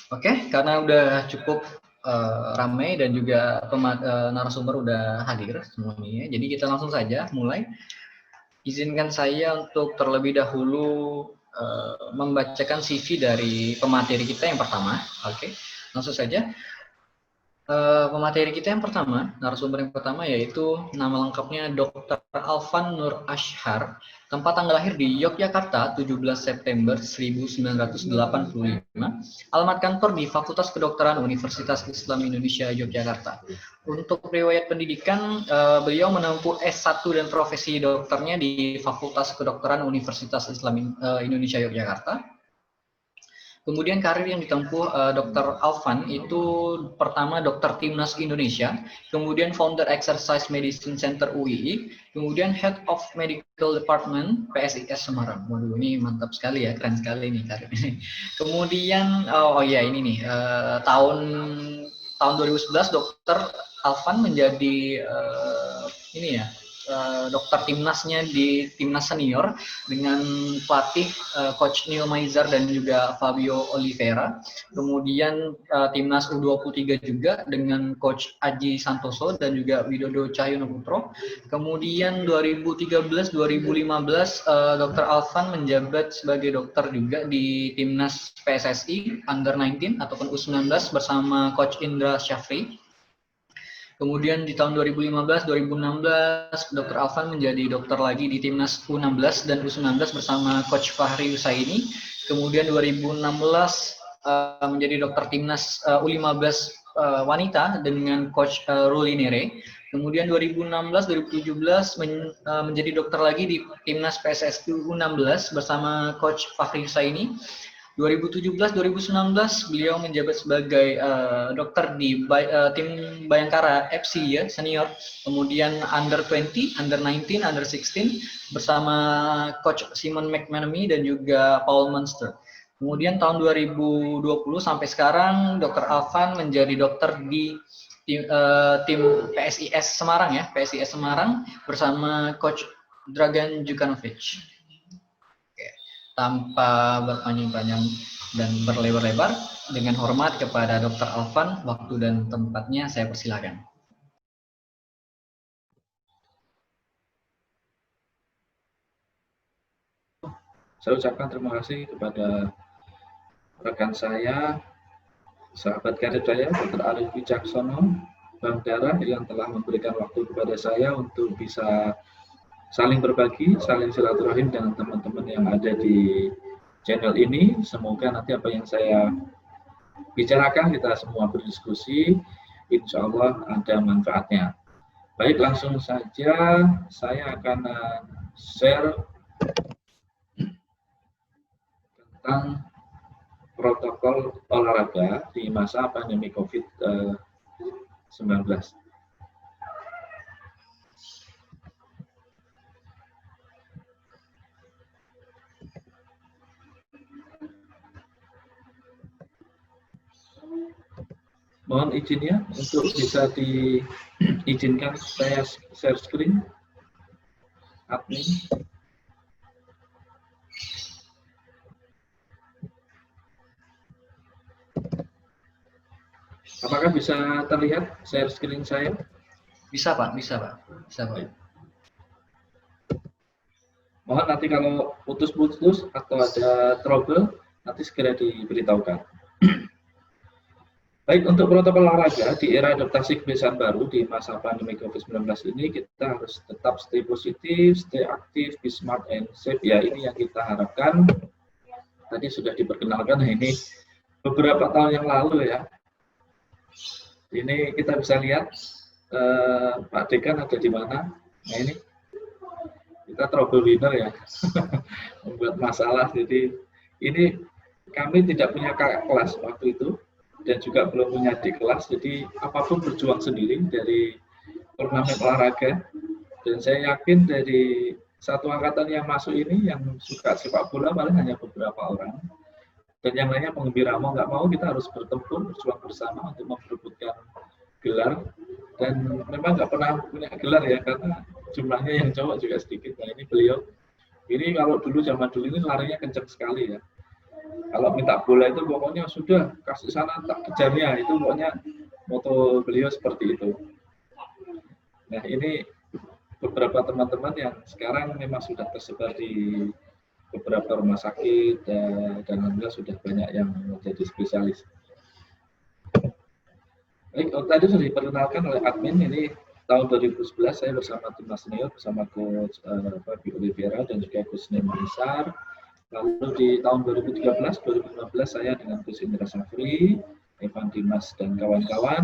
Oke, karena udah cukup ramai dan juga narasumber udah hadir semuanya, jadi kita langsung saja mulai. Izinkan saya untuk terlebih dahulu membacakan CV dari pemateri kita yang pertama. Oke, langsung saja. Pemateri kita yang pertama, narasumber yang pertama yaitu nama lengkapnya Dr. Alvan Nur Ashar, tempat tanggal lahir di Yogyakarta 17 September 1985, alamat kantor di Fakultas Kedokteran Universitas Islam Indonesia Yogyakarta. Untuk riwayat pendidikan, beliau menempuh S1 dan profesi dokternya di Fakultas Kedokteran Universitas Islam Indonesia Yogyakarta. Kemudian karir yang ditempuh Dr. Alvan itu pertama dokter Timnas Indonesia, kemudian founder Exercise Medicine Center UII, kemudian Head of Medical Department PSIS Semarang. Waduh, ini mantap sekali ya, keren sekali nih karir ini. Kemudian ini nih tahun 2011 Dr. Alvan menjadi dokter timnasnya di timnas senior dengan pelatih coach Neil Maizar dan juga Fabio Oliveira. Kemudian timnas U23 juga dengan coach Aji Santoso dan juga Widodo Cahyono Putro. Kemudian 2013-2015 Dr. Alvan menjabat sebagai dokter juga di timnas PSSI Under 19 ataupun U19 bersama coach Indra Syafri. Kemudian di tahun 2015-2016, Dr. Alvan menjadi dokter lagi di timnas U16 dan U19 bersama Coach Fahri Husaini. Kemudian 2016 menjadi dokter timnas U15 wanita dengan Coach Ruli Nere. Kemudian 2016-2017 menjadi dokter lagi di timnas PSSI U16 bersama Coach Fahri Husaini. 2017-2019 beliau menjabat sebagai dokter di tim Bayangkara FC ya senior, kemudian under 20, under 19, under 16 bersama coach Simon McManamy dan juga Paul Munster. Kemudian tahun 2020 sampai sekarang Dr. Alvan menjadi dokter di tim PSIS Semarang ya, PSIS Semarang bersama coach Dragan Jukanovic. Tanpa berpanjang-panjang dan berlebar-lebar, dengan hormat kepada Dr. Alvan, waktu dan tempatnya saya persilakan. Saya ucapkan terima kasih kepada rekan saya, sahabat karib saya, Dr. Arif Wicaksono, Bang Dara, yang telah memberikan waktu kepada saya untuk bisa saling berbagi, saling silaturahim dengan teman-teman yang ada di channel ini. Semoga nanti apa yang saya bicarakan kita semua berdiskusi, insya Allah ada manfaatnya. Baik, langsung saja saya akan share tentang protokol olahraga di masa pandemi COVID-19. Mohon izinnya untuk bisa diizinkan saya share screen, admin. Apakah bisa terlihat share screen saya? Bisa Pak, bisa Pak. Bisa Pak. Mohon nanti kalau putus-putus atau ada trouble, nanti segera diberitahukan. Baik, untuk protokol olahraga di era adaptasi kebiasaan baru di masa pandemi COVID-19 ini, kita harus tetap stay positif, stay aktif, be smart and safe. Ya, ini yang kita harapkan. Tadi sudah diperkenalkan, ini beberapa tahun yang lalu ya. Ini kita bisa lihat Pak Dekan ada di mana. Nah ini kita trouble winner ya, membuat masalah. Jadi ini kami tidak punya kakak kelas waktu itu dan juga belum punya adik kelas. Jadi apapun berjuang sendiri dari turnamen olahraga. Dan saya yakin dari satu angkatan yang masuk ini yang suka sepak bola paling hanya beberapa orang. Dan yang lainnya penggembira, mau nggak mau kita harus bertempur, berjuang bersama untuk memperebutkan gelar. Dan memang nggak pernah punya gelar ya, karena jumlahnya yang cowok juga sedikit. Nah ini beliau, ini kalau dulu zaman dulu ini larinya kencang sekali ya. Kalau minta bola itu pokoknya sudah kasih sana tak kejarnya, itu pokoknya moto beliau seperti itu. Nah ini beberapa teman-teman yang sekarang memang sudah tersebar di beberapa rumah sakit dan alhamdulillah sudah banyak yang menjadi spesialis. Baik, tadi sudah diperkenalkan oleh admin, ini tahun 2011 saya bersama timnas senior bersama coach Fabio Oliveira dan juga coach Neymar. Lalu di tahun 2013-2015 saya dengan coach Indra Safri, Evan Dimas dan kawan-kawan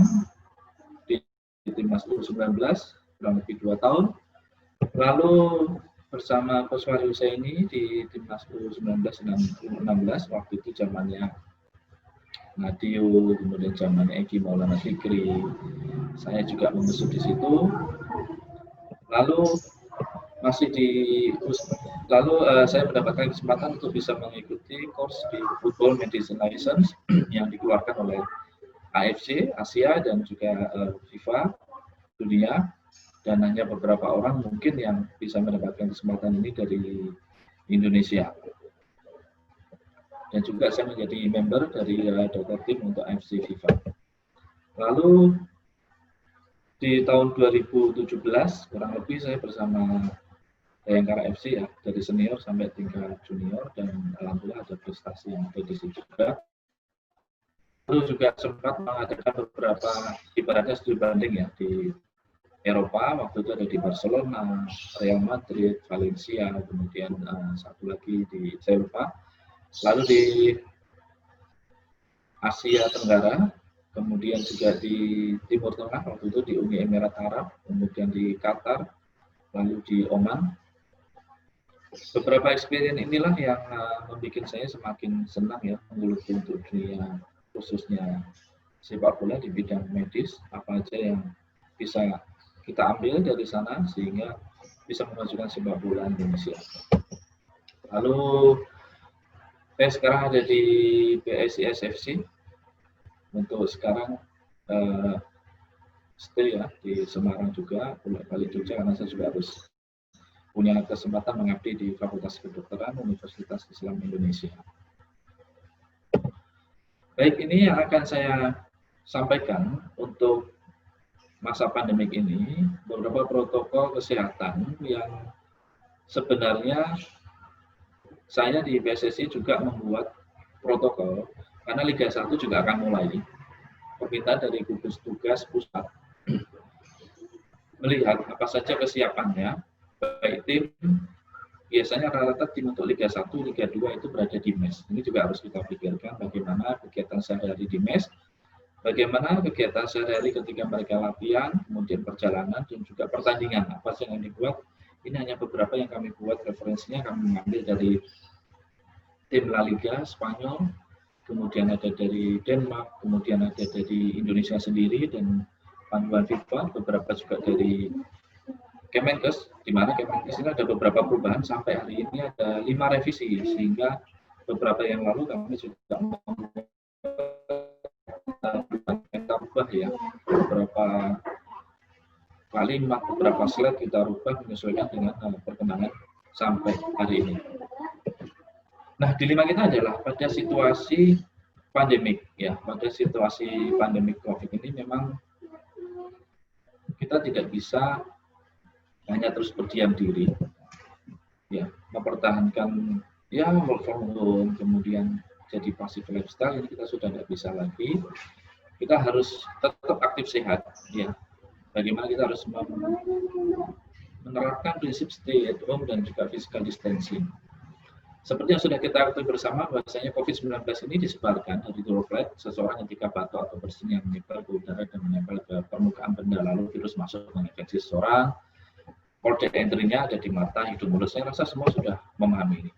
di timnas U19 kurang lebih 2 tahun. Lalu bersama Coach Mario Husaini di timnas U19 dan U16 waktu itu zamannya Nadio, kemudian zamannya Egi Maulana Fikri. Saya juga mengusut di situ. Lalu saya mendapatkan kesempatan untuk bisa mengikuti course di Football Medicine License yang dikeluarkan oleh AFC Asia dan juga FIFA dunia, dan hanya beberapa orang mungkin yang bisa mendapatkan kesempatan ini dari Indonesia. Dan juga saya menjadi member dari dokter tim untuk AFC FIFA. Lalu di tahun 2017 kurang lebih saya bersama Bayangkara FC ya, dari senior sampai tingkat junior, dan alhamdulillah ada prestasi yang ada di situ juga. Lalu juga sempat mengadakan beberapa ibaratnya studi banding ya di Eropa, waktu itu ada di Barcelona, Real Madrid, Valencia, kemudian satu lagi di Eropa. Lalu di Asia Tenggara, kemudian juga di Timur Tengah, waktu itu di Uni Emirat Arab, kemudian di Qatar, lalu di Oman. Beberapa experience inilah yang membuat saya semakin senang ya menggeluti untuk dunia khususnya sepak bola di bidang medis, apa aja yang bisa kita ambil dari sana sehingga bisa memajukan sepak bola Indonesia. Lalu saya sekarang ada di PSIS FC untuk sekarang stay ya di Semarang juga, bolak-balik Jogja karena saya juga harus punya kesempatan mengabdi di Fakultas Kedokteran Universitas Islam Indonesia. Baik, ini yang akan saya sampaikan untuk masa pandemik ini, beberapa protokol kesehatan yang sebenarnya saya di PSSI juga membuat protokol karena Liga 1 juga akan mulai. Permintaan dari gugus tugas pusat melihat apa saja kesiapannya, baik tim, biasanya rata-rata tim untuk Liga 1, Liga 2 itu berada di MES. Ini juga harus kita pikirkan bagaimana kegiatan sehari-hari di MES, bagaimana kegiatan sehari-hari ketika mereka latihan, kemudian perjalanan, dan juga pertandingan. Apa sih yang dibuat? Ini hanya beberapa yang kami buat, referensinya kami mengambil dari tim La Liga Spanyol, kemudian ada dari Denmark, kemudian ada dari Indonesia sendiri, dan panduan FIFA, beberapa juga dari Kemenkes, di mana Kemenkes ini ada beberapa perubahan, sampai hari ini ada 5 revisi, sehingga beberapa yang lalu kami juga kita rubah ya, beberapa kalimat, beberapa slide kita rubah menyesuaikan dengan perkembangan sampai hari ini. Nah, dilema kita adalah pada situasi pandemik ya, pada situasi pandemik COVID ini memang kita tidak bisa hanya terus berdiam diri, ya, mempertahankan ya work from home, kemudian jadi passive lifestyle, ini kita sudah tidak bisa lagi. Kita harus tetap aktif sehat, ya. Bagaimana kita harus menerapkan prinsip stay at home dan juga physical distancing. Seperti yang sudah kita ketahui bersama, bahwasanya COVID-19 ini disebarkan dari droplet seseorang ketika batuk atau bersin yang menyebar ke udara dan menempel ke permukaan benda, lalu virus masuk menginfeksi seseorang. Port entry-nya ada di mata, hidung, mulut. Saya rasa semua sudah memahami ini.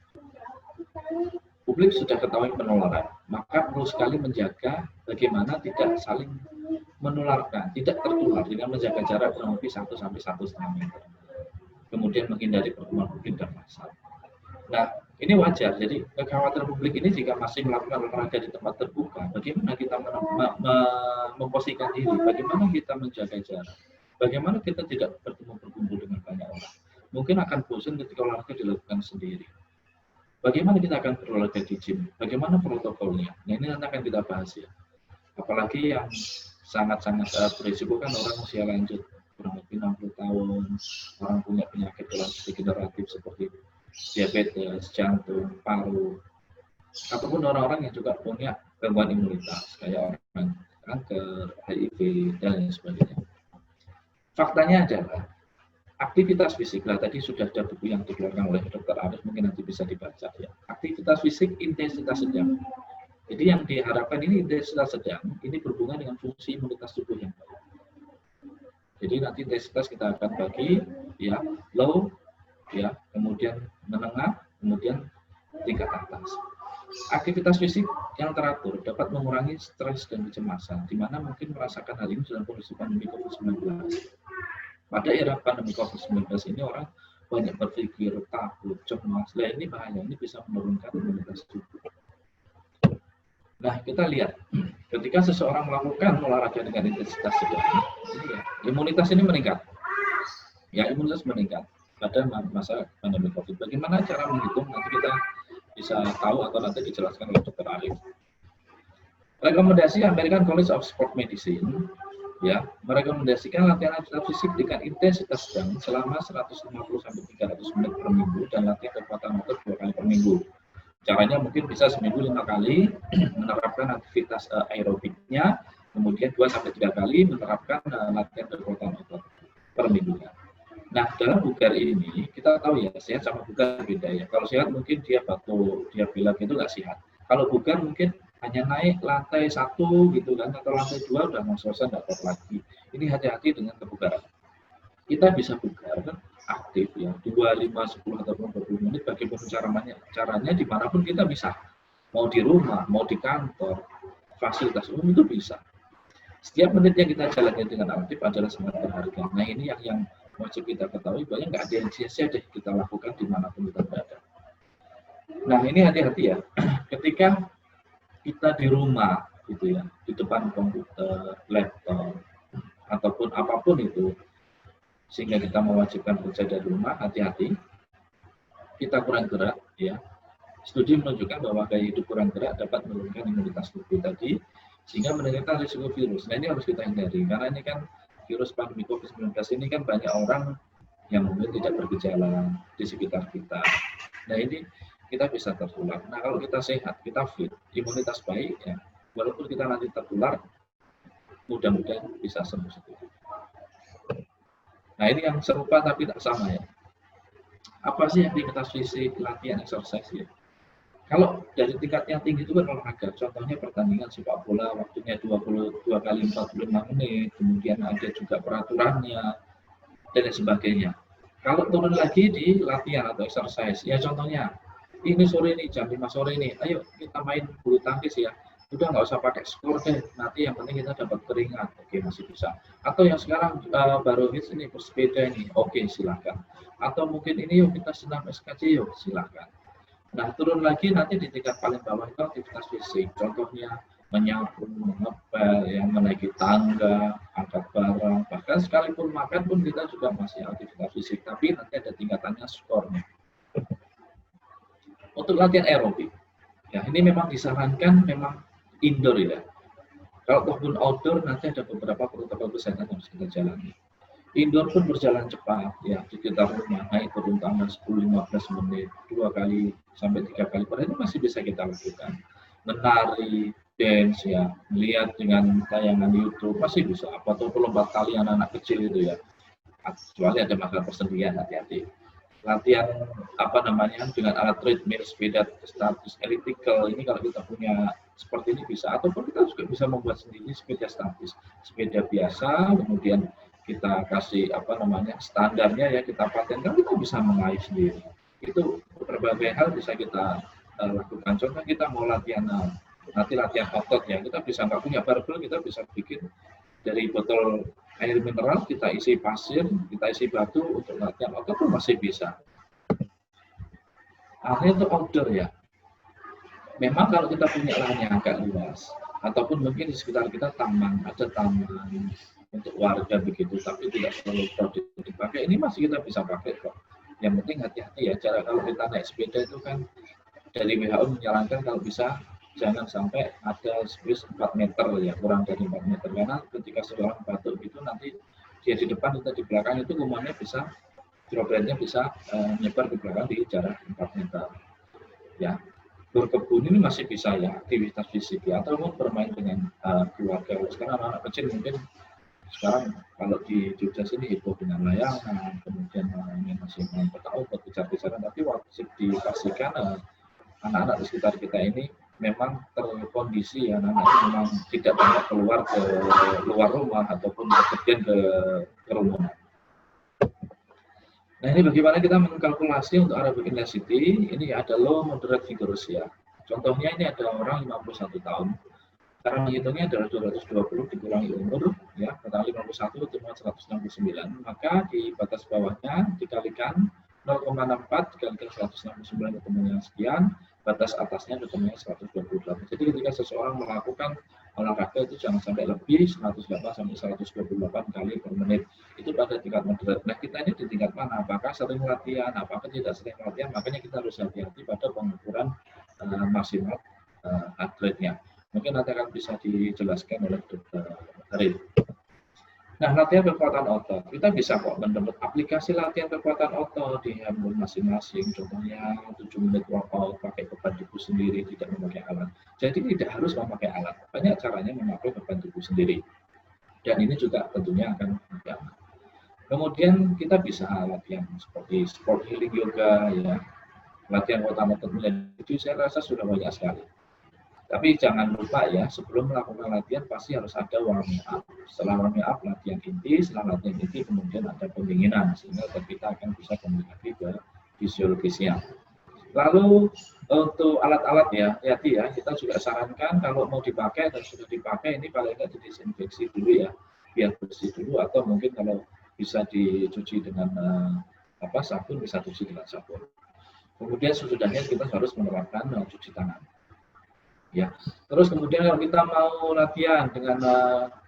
Publik sudah ketahui penularan, maka perlu sekali menjaga bagaimana tidak saling menularkan, tidak tertular dengan menjaga jarak kurang lebih 1 sampai 1,5 meter. Kemudian menghindari pertemuan publik dan massal. Nah, ini wajar. Jadi kekhawatiran publik ini jika masih melakukan olahraga di tempat terbuka, bagaimana kita memposisikan diri, bagaimana kita menjaga jarak, bagaimana kita tidak berkumpul dengan banyak orang. Mungkin akan bosan ketika olahraga dilakukan sendiri. Bagaimana kita akan berolahraga di gym? Bagaimana protokolnya? Nah, ini nanti akan kita bahas ya. Apalagi yang sangat-sangat berisiko kan orang usia lanjut, kurang lebih 60 tahun, orang punya penyakit degeneratif seperti diabetes, jantung, paru, ataupun orang-orang yang juga punya gangguan imunitas, kayak orang kanker, HIV, dan lain sebagainya. Faktanya adalah aktivitas fisik, nah tadi sudah ada buku yang dikeluarkan oleh Dr. Arif, mungkin nanti bisa dibaca ya. Aktivitas fisik intensitas sedang. Jadi yang diharapkan ini intensitas sedang, ini berhubungan dengan fungsi imunitas tubuh yang baik. Jadi nanti intensitas kita akan bagi ya low, ya kemudian menengah, kemudian tingkat atas. Aktivitas fisik yang teratur dapat mengurangi stres dan kecemasan, di mana mungkin merasakan hal ini dalam kondisi pandemi COVID-19. Pada era pandemi COVID-19 ini orang banyak berpikir, takut, cemas. Nah ini bahaya, ini bisa menurunkan imunitas tubuh. Nah kita lihat, ketika seseorang melakukan olahraga dengan intensitas sedang, ya, imunitas ini meningkat. Ya imunitas meningkat pada masa pandemi COVID. Bagaimana cara menghitung? Nanti kita bisa tahu atau nanti dijelaskan oleh Dr. Arif. Rekomendasi American College of Sport Medicine ya merekomendasikan latihan aktivitas fisik dengan intensitas sedang selama 150 sampai 300 menit per minggu dan latihan kekuatan otot 2 kali per minggu. Caranya mungkin bisa seminggu 5 kali menerapkan aktivitas aerobiknya, kemudian 2 sampai 3 kali menerapkan latihan kekuatan otot per minggunya. Nah, dalam bugar ini kita tahu ya sehat sama bugar beda ya. Kalau sehat mungkin dia batuk, dia pilek itu nggak sehat. Kalau bugar mungkin hanya naik lantai 1 gitu kan, atau lantai 2 udah mau selesai nggak kuat lagi. Ini hati-hati dengan kebugaran. Kita bisa bugar kan aktif ya 2, 5, 10 ataupun 20 menit bagaimana caranya dimanapun kita bisa. Mau di rumah, mau di kantor, fasilitas umum itu bisa. Setiap menit yang kita jalani dengan aktif adalah sangat berharga. Nah ini yang wajib kita ketahui, banyak nggak ada yang sia-sia deh kita lakukan dimanapun kita berada. Nah ini hati-hati ya, ketika kita di rumah gitu ya, di depan komputer, laptop, ataupun apapun itu, sehingga kita mewajibkan kerja dari rumah, hati-hati, kita kurang gerak ya. Studi menunjukkan bahwa gaya hidup kurang gerak dapat menurunkan imunitas tubuh tadi, sehingga meningkatkan risiko virus. Nah ini harus kita hindari, karena ini kan virus pandemi COVID-19 ini kan banyak orang yang mungkin tidak bergejala di sekitar kita. Nah ini kita bisa tertular. Nah kalau kita sehat, kita fit, imunitas baik, ya, walaupun kita nanti tertular, mudah-mudahan bisa sembuh sendiri. Nah ini yang serupa tapi tak sama ya. Apa sih aktivitas fisik, latihan, exercise ya? Kalau dari tingkat yang tinggi itu kan olahraga, contohnya pertandingan sepak bola, waktunya 22 kali 45 menit, kemudian ada juga peraturannya, dan lain sebagainya. Kalau turun lagi di latihan atau exercise, ya contohnya, ini sore ini, jam 5 sore ini, ayo kita main bulu tangkis ya, udah nggak usah pakai skor deh, nanti yang penting kita dapat keringat, oke masih bisa. Atau yang sekarang baru hits ini, bersepeda ini, oke silakan. Atau mungkin ini yuk kita senam SKJ yuk, silakan. Nah, turun lagi nanti di tingkat paling bawah itu aktivitas fisik. Contohnya menyapu, mengepel, yang menaiki tangga, angkat barang. Bahkan sekalipun makan pun kita juga masih aktivitas fisik. Tapi nanti ada tingkatannya skornya. Untuk latihan aerobik, ya ini memang disarankan memang indoor ya. Kalau pun outdoor nanti ada beberapa protokol kesehatan yang harus kita jalani. Indoor pun berjalan cepat, ya di sekitar rumah, naik turun tangga 10-15 menit, 2 kali sampai 3 kali per hari masih bisa kita lakukan. Menari, dance ya, melihat dengan tayangan YouTube masih bisa. Atau lompat tali anak-anak kecil itu ya, kecuali ada masalah persendirian, hati-hati. Latihan dengan alat treadmill, sepeda statis, elliptical ini kalau kita punya seperti ini bisa. Ataupun kita juga bisa membuat sendiri sepeda statis, sepeda biasa, kemudian kita kasih standarnya ya, kita patenkan, kita bisa mengayuh sendiri. Itu berbagai hal bisa kita lakukan. Contoh kita mau latihan otot ya, kita bisa nggak punya barbel, kita bisa bikin dari botol air mineral, kita isi pasir, kita isi batu untuk latihan otot pun masih bisa. Artinya itu outdoor ya. Memang kalau kita punya lahan yang agak luas, ataupun mungkin di sekitar kita ada taman untuk warga begitu, tapi tidak terlalu crowded dipakai, ini masih kita bisa pakai kok. Yang penting hati-hati ya, cara kalau kita naik sepeda itu kan dari WHO menyarankan kalau bisa jangan sampai ada space 4 meter ya, kurang dari 4 meter, karena ketika seorang batuk itu nanti dia di depan atau di belakang itu kumannya bisa, dropletnya bisa menyebar ke belakang di jarak 4 meter ya. Berkebun ini masih bisa ya, aktivitas fisik ya, ataupun bermain dengan keluarga. Sekarang anak-anak kecil mungkin sekarang kalau di Jogja sini heboh dengan layangan, kemudian ini masih main petak umpet, kejar-kejaran, tapi wajib dipastikan anak-anak di sekitar kita ini memang terkondisi ya, anak-anak memang tidak banyak keluar ke luar rumah ataupun bepergian ke kerumunan. Nah, ini bagaimana kita mengkalkulasi untuk aerobic intensity. Ini ada low, moderate, vigorous ya. Contohnya ini ada orang 51 tahun. Cara menghitungnya adalah 220 dikurangi umur, ya, total 51 cuma 169. Maka di batas bawahnya dikalikan 0,64 dikalikan 169 ketemunya sekian, batas atasnya ketemunya 128. Jadi ketika seseorang melakukan olahraga itu jangan sampai lebih 108 sampai 128 kali per menit. Itu pada tingkat moderat. Nah, kita ini di tingkat mana? Apakah sering latihan, apakah tidak sering latihan? Makanya kita harus hati-hati pada pengukuran maksimal heart rate-nya. Mungkin nanti akan bisa dijelaskan oleh Dr. Arif. Nah, latihan kekuatan otot. Kita bisa kok mendownload aplikasi latihan kekuatan otot di handphone masing-masing. Contohnya 7 menit workout pakai beban tubuh sendiri, tidak memakai alat. Jadi tidak harus memakai alat. Banyak caranya memakai beban tubuh sendiri. Dan ini juga tentunya akan mudah. Kemudian kita bisa latihan seperti sport healing yoga, ya, latihan kekuatan otot itu saya rasa sudah banyak sekali. Tapi jangan lupa ya, sebelum melakukan latihan pasti harus ada warming up. Setelah warming up, latihan inti, setelah latihan inti kemudian ada pendinginan, sehingga kita akan bisa komunikasi ke fisiologisnya. Lalu untuk alat-alat ya, hati-hati ya, kita juga sarankan kalau mau dipakai dan sudah dipakai ini paling tidak didesinfeksi dulu ya, biar bersih dulu, atau mungkin kalau bisa dicuci dengan sabun, bisa cuci dengan sabun. Kemudian sesudahnya kita harus menerapkan cuci tangan. Ya, terus kemudian kalau kita mau latihan dengan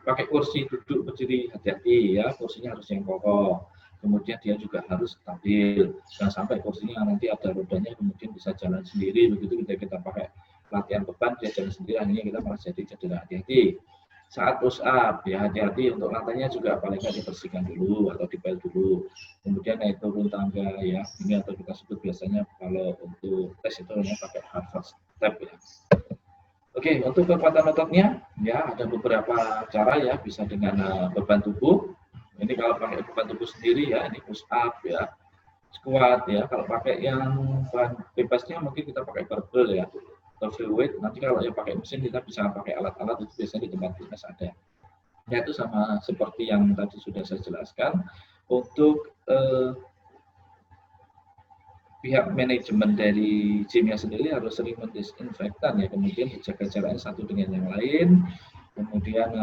pakai kursi duduk berdiri, hati-hati ya, kursinya harus yang kokoh. Kemudian dia juga harus stabil, jangan sampai kursinya nanti ada rodanya kemudian bisa jalan sendiri. Begitu kita pakai latihan beban dia jalan sendiri, akhirnya kita malah jadi cedera. Hati-hati. Saat push up ya, hati-hati untuk lantainya juga paling nggak dibersihkan dulu atau dipel dulu. Kemudian naik turun tangga ya, ini atau kita sebut biasanya kalau untuk tes itu namanya pakai Harvard step ya. Oke, untuk kekuatan ototnya, ya ada beberapa cara ya, bisa dengan beban tubuh. Ini kalau pakai beban tubuh sendiri ya, ini push up ya, squat ya. Kalau pakai yang bahan bebasnya mungkin kita pakai barbell ya, atau free weight. Nanti kalau yang pakai mesin kita bisa pakai alat-alat itu biasanya di tempat fitness ada. Ya itu sama seperti yang tadi sudah saya jelaskan. Untuk pihak manajemen dari gymnya sendiri harus sering mendisinfektan ya, kemudian dijaga jaraknya satu dengan yang lain. Kemudian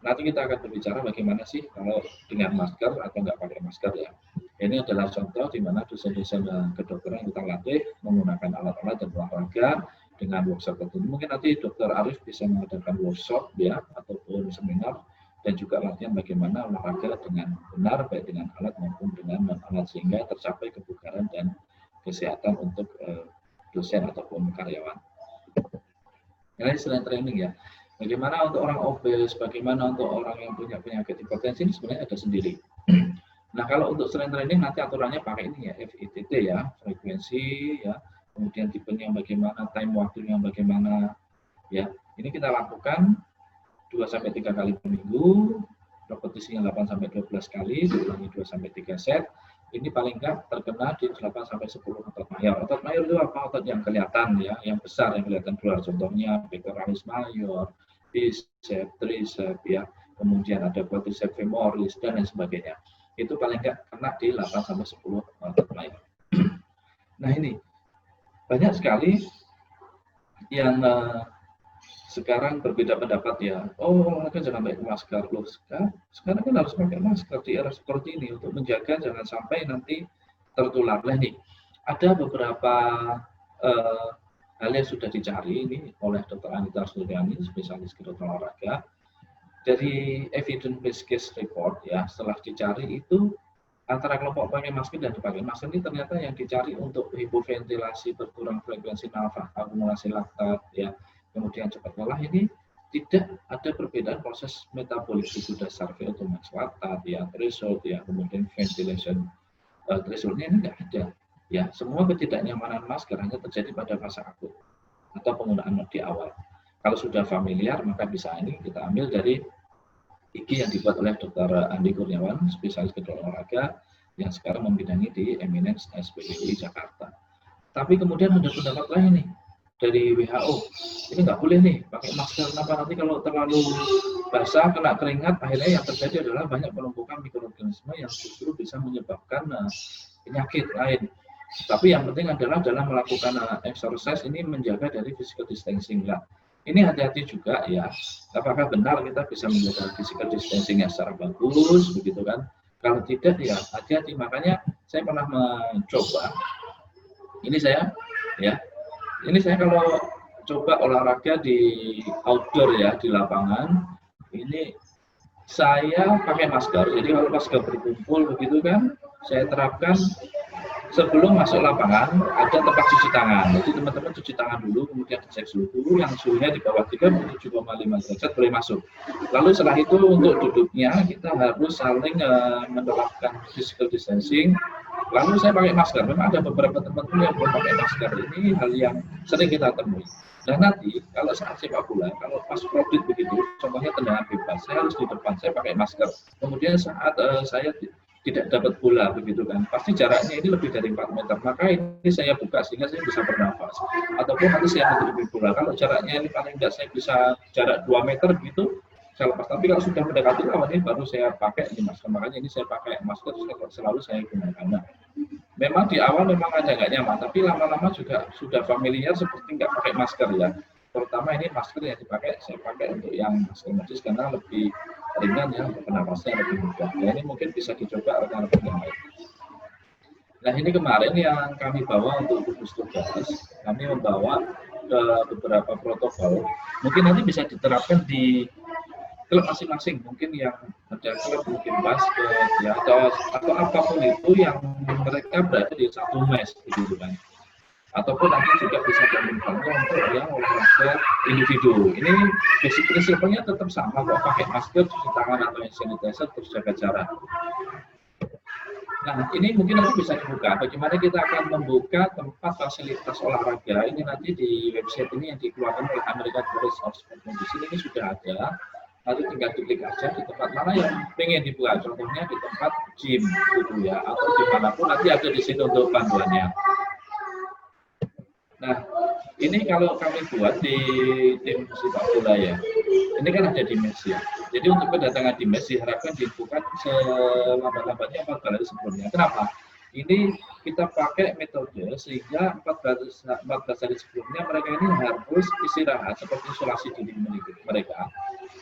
nanti kita akan berbicara bagaimana sih kalau dengan masker atau nggak pakai masker ya. Ini adalah contoh di mana dosen-dosen kedokteran kita latih menggunakan alat-alat dan olahraga dengan workshop tertentu. Mungkin nanti Dr. Arif bisa mengadakan workshop ya ataupun seminar dan juga latihan bagaimana olahraga dengan benar, baik dengan alat maupun dengan non-alat, sehingga tercapai kebugaran dan kesehatan untuk dosen ataupun karyawan. Ini selain training ya, bagaimana untuk orang obes, bagaimana untuk orang yang punya penyakit hipertensi, ini sebenarnya ada sendiri. Nah kalau untuk selain training nanti aturannya pakai ini ya, FITT ya, frekuensi ya, kemudian tipenya bagaimana, time waktunya bagaimana ya. Ini kita lakukan 2-3 kali per minggu, repetisinya 8-12 kali, diulangi 2-3 set. Ini paling enggak terkena di 8-10 otot mayor. Otot mayor itu apa? Otot yang kelihatan ya, yang besar, yang kelihatan keluar. Contohnya pectoralis mayor, bicep, tricep ya, kemudian ada quadriceps femoris dan lain sebagainya. Itu paling enggak kena di 8-10 otot mayor. Nah ini banyak sekali yang sekarang berbeda pendapat ya. Oh, kan jangan pakai masker loh. Sekarang kan harus pakai masker di era seperti ini untuk menjaga jangan sampai nanti tertular. Nah nih, ada beberapa hal yang sudah dicari ini oleh Dr. Anita Suryani, spesialis kedokteran olahraga. Dari evidence based case report ya, setelah dicari itu antara kelompok pakai masker dan dipakai masker ini ternyata yang dicari untuk hipoventilasi, berkurang frekuensi nafas, akumulasi laktat, ya, kemudian cepat lelah, ini tidak ada perbedaan proses metabolik tubuh dasar VO2 max, laktat, ya, threshold, ya, kemudian ventilation thresholdnya ini tidak ada. Ya, semua ketidaknyamanan masker hanya terjadi pada fase akut atau penggunaan di awal. Kalau sudah familiar, maka bisa ini kita ambil dari IG yang dibuat oleh Dr. Andi Kurniawan, spesialis kedokteran olahraga yang sekarang membidangi di Eminence SPBI Jakarta. Tapi kemudian ada pendapat lain nih dari WHO, ini nggak boleh nih pakai masker. Kenapa? Nanti kalau terlalu basah, kena keringat, akhirnya yang terjadi adalah banyak penumpukan mikroorganisme yang justru bisa menyebabkan penyakit lain. Tapi yang penting adalah dalam melakukan exercise ini menjaga dari physical distancing. Nah, ini hati-hati juga ya, apakah benar kita bisa menjaga physical distancing-nya secara bagus, begitu kan? Kalau tidak ya hati-hati. Makanya saya pernah mencoba, ini saya kalau coba olahraga di outdoor ya, di lapangan, ini saya pakai masker. Jadi kalau masker berkumpul begitu kan, saya terapkan sebelum masuk lapangan ada tempat cuci tangan. Jadi teman-teman cuci tangan dulu, kemudian dicek suhu, yang suhunya di bawah 37,5 derajat boleh masuk. Lalu setelah itu untuk duduknya kita harus saling menerapkan physical distancing. Lalu saya pakai masker. Memang ada beberapa teman-teman yang belum pakai masker. Ini hal yang sering kita temui. Dan nanti kalau saat sepak bola, kalau pas crowded begitu, contohnya tendangan bebas, saya harus di depan, saya pakai masker. Kemudian saat saya tidak dapat bola begitu kan, pasti jaraknya ini lebih dari 4 meter, maka ini saya buka sehingga saya bisa bernafas, ataupun nanti saya menutupi bola, kalau jaraknya ini paling tidak saya bisa jarak 2 meter gitu, saya lepas. Tapi kalau sudah mendekati lawan ini baru saya pakai ini masker. Makanya ini saya pakai masker selalu saya gunakan. Nah, memang di awal memang ada nggak nyaman, tapi lama-lama juga sudah familiar seperti nggak pakai masker ya. Terutama ini masker yang dipakai, saya pakai untuk yang masker medis karena lebih ringan ya, penapasnya lebih mudah. Ya, ini mungkin bisa dicoba rekan-rekan yang lain. Nah, ini kemarin yang kami bawa untuk gugus tugas, kami membawa beberapa protokol. Mungkin nanti bisa diterapkan di klub masing-masing. Mungkin yang ada klub mungkin basket ya atau apapun itu yang mereka berada di satu mes gitu kan. Ataupun nanti juga bisa dimintakan untuk yang olahraga individu. Ini basic prinsipnya tetap sama kok, pakai masker, cuci tangan atau hand sanitizer, terus jaga jarak. Nah, ini mungkin nanti bisa dibuka. Bagaimana kita akan membuka tempat fasilitas olahraga ini nanti di website ini yang dikeluarkan oleh American College of Sport Medicine ini sudah ada. Nanti tinggal diklik aja di tempat mana yang pengen dibuka. Contohnya di tempat gym gitu ya, atau dimanapun nanti ada di sini untuk panduannya. Nah, ini kalau kami buat di tim sepak bola ya, ini kan ada di mes ya. Jadi untuk kedatangan di mes diharapkan dibuka selambat-lambatnya 14 hari sebelumnya. Kenapa? Ini kita pakai metode sehingga 14 hari sebelumnya mereka ini harus istirahat seperti isolasi diri mereka.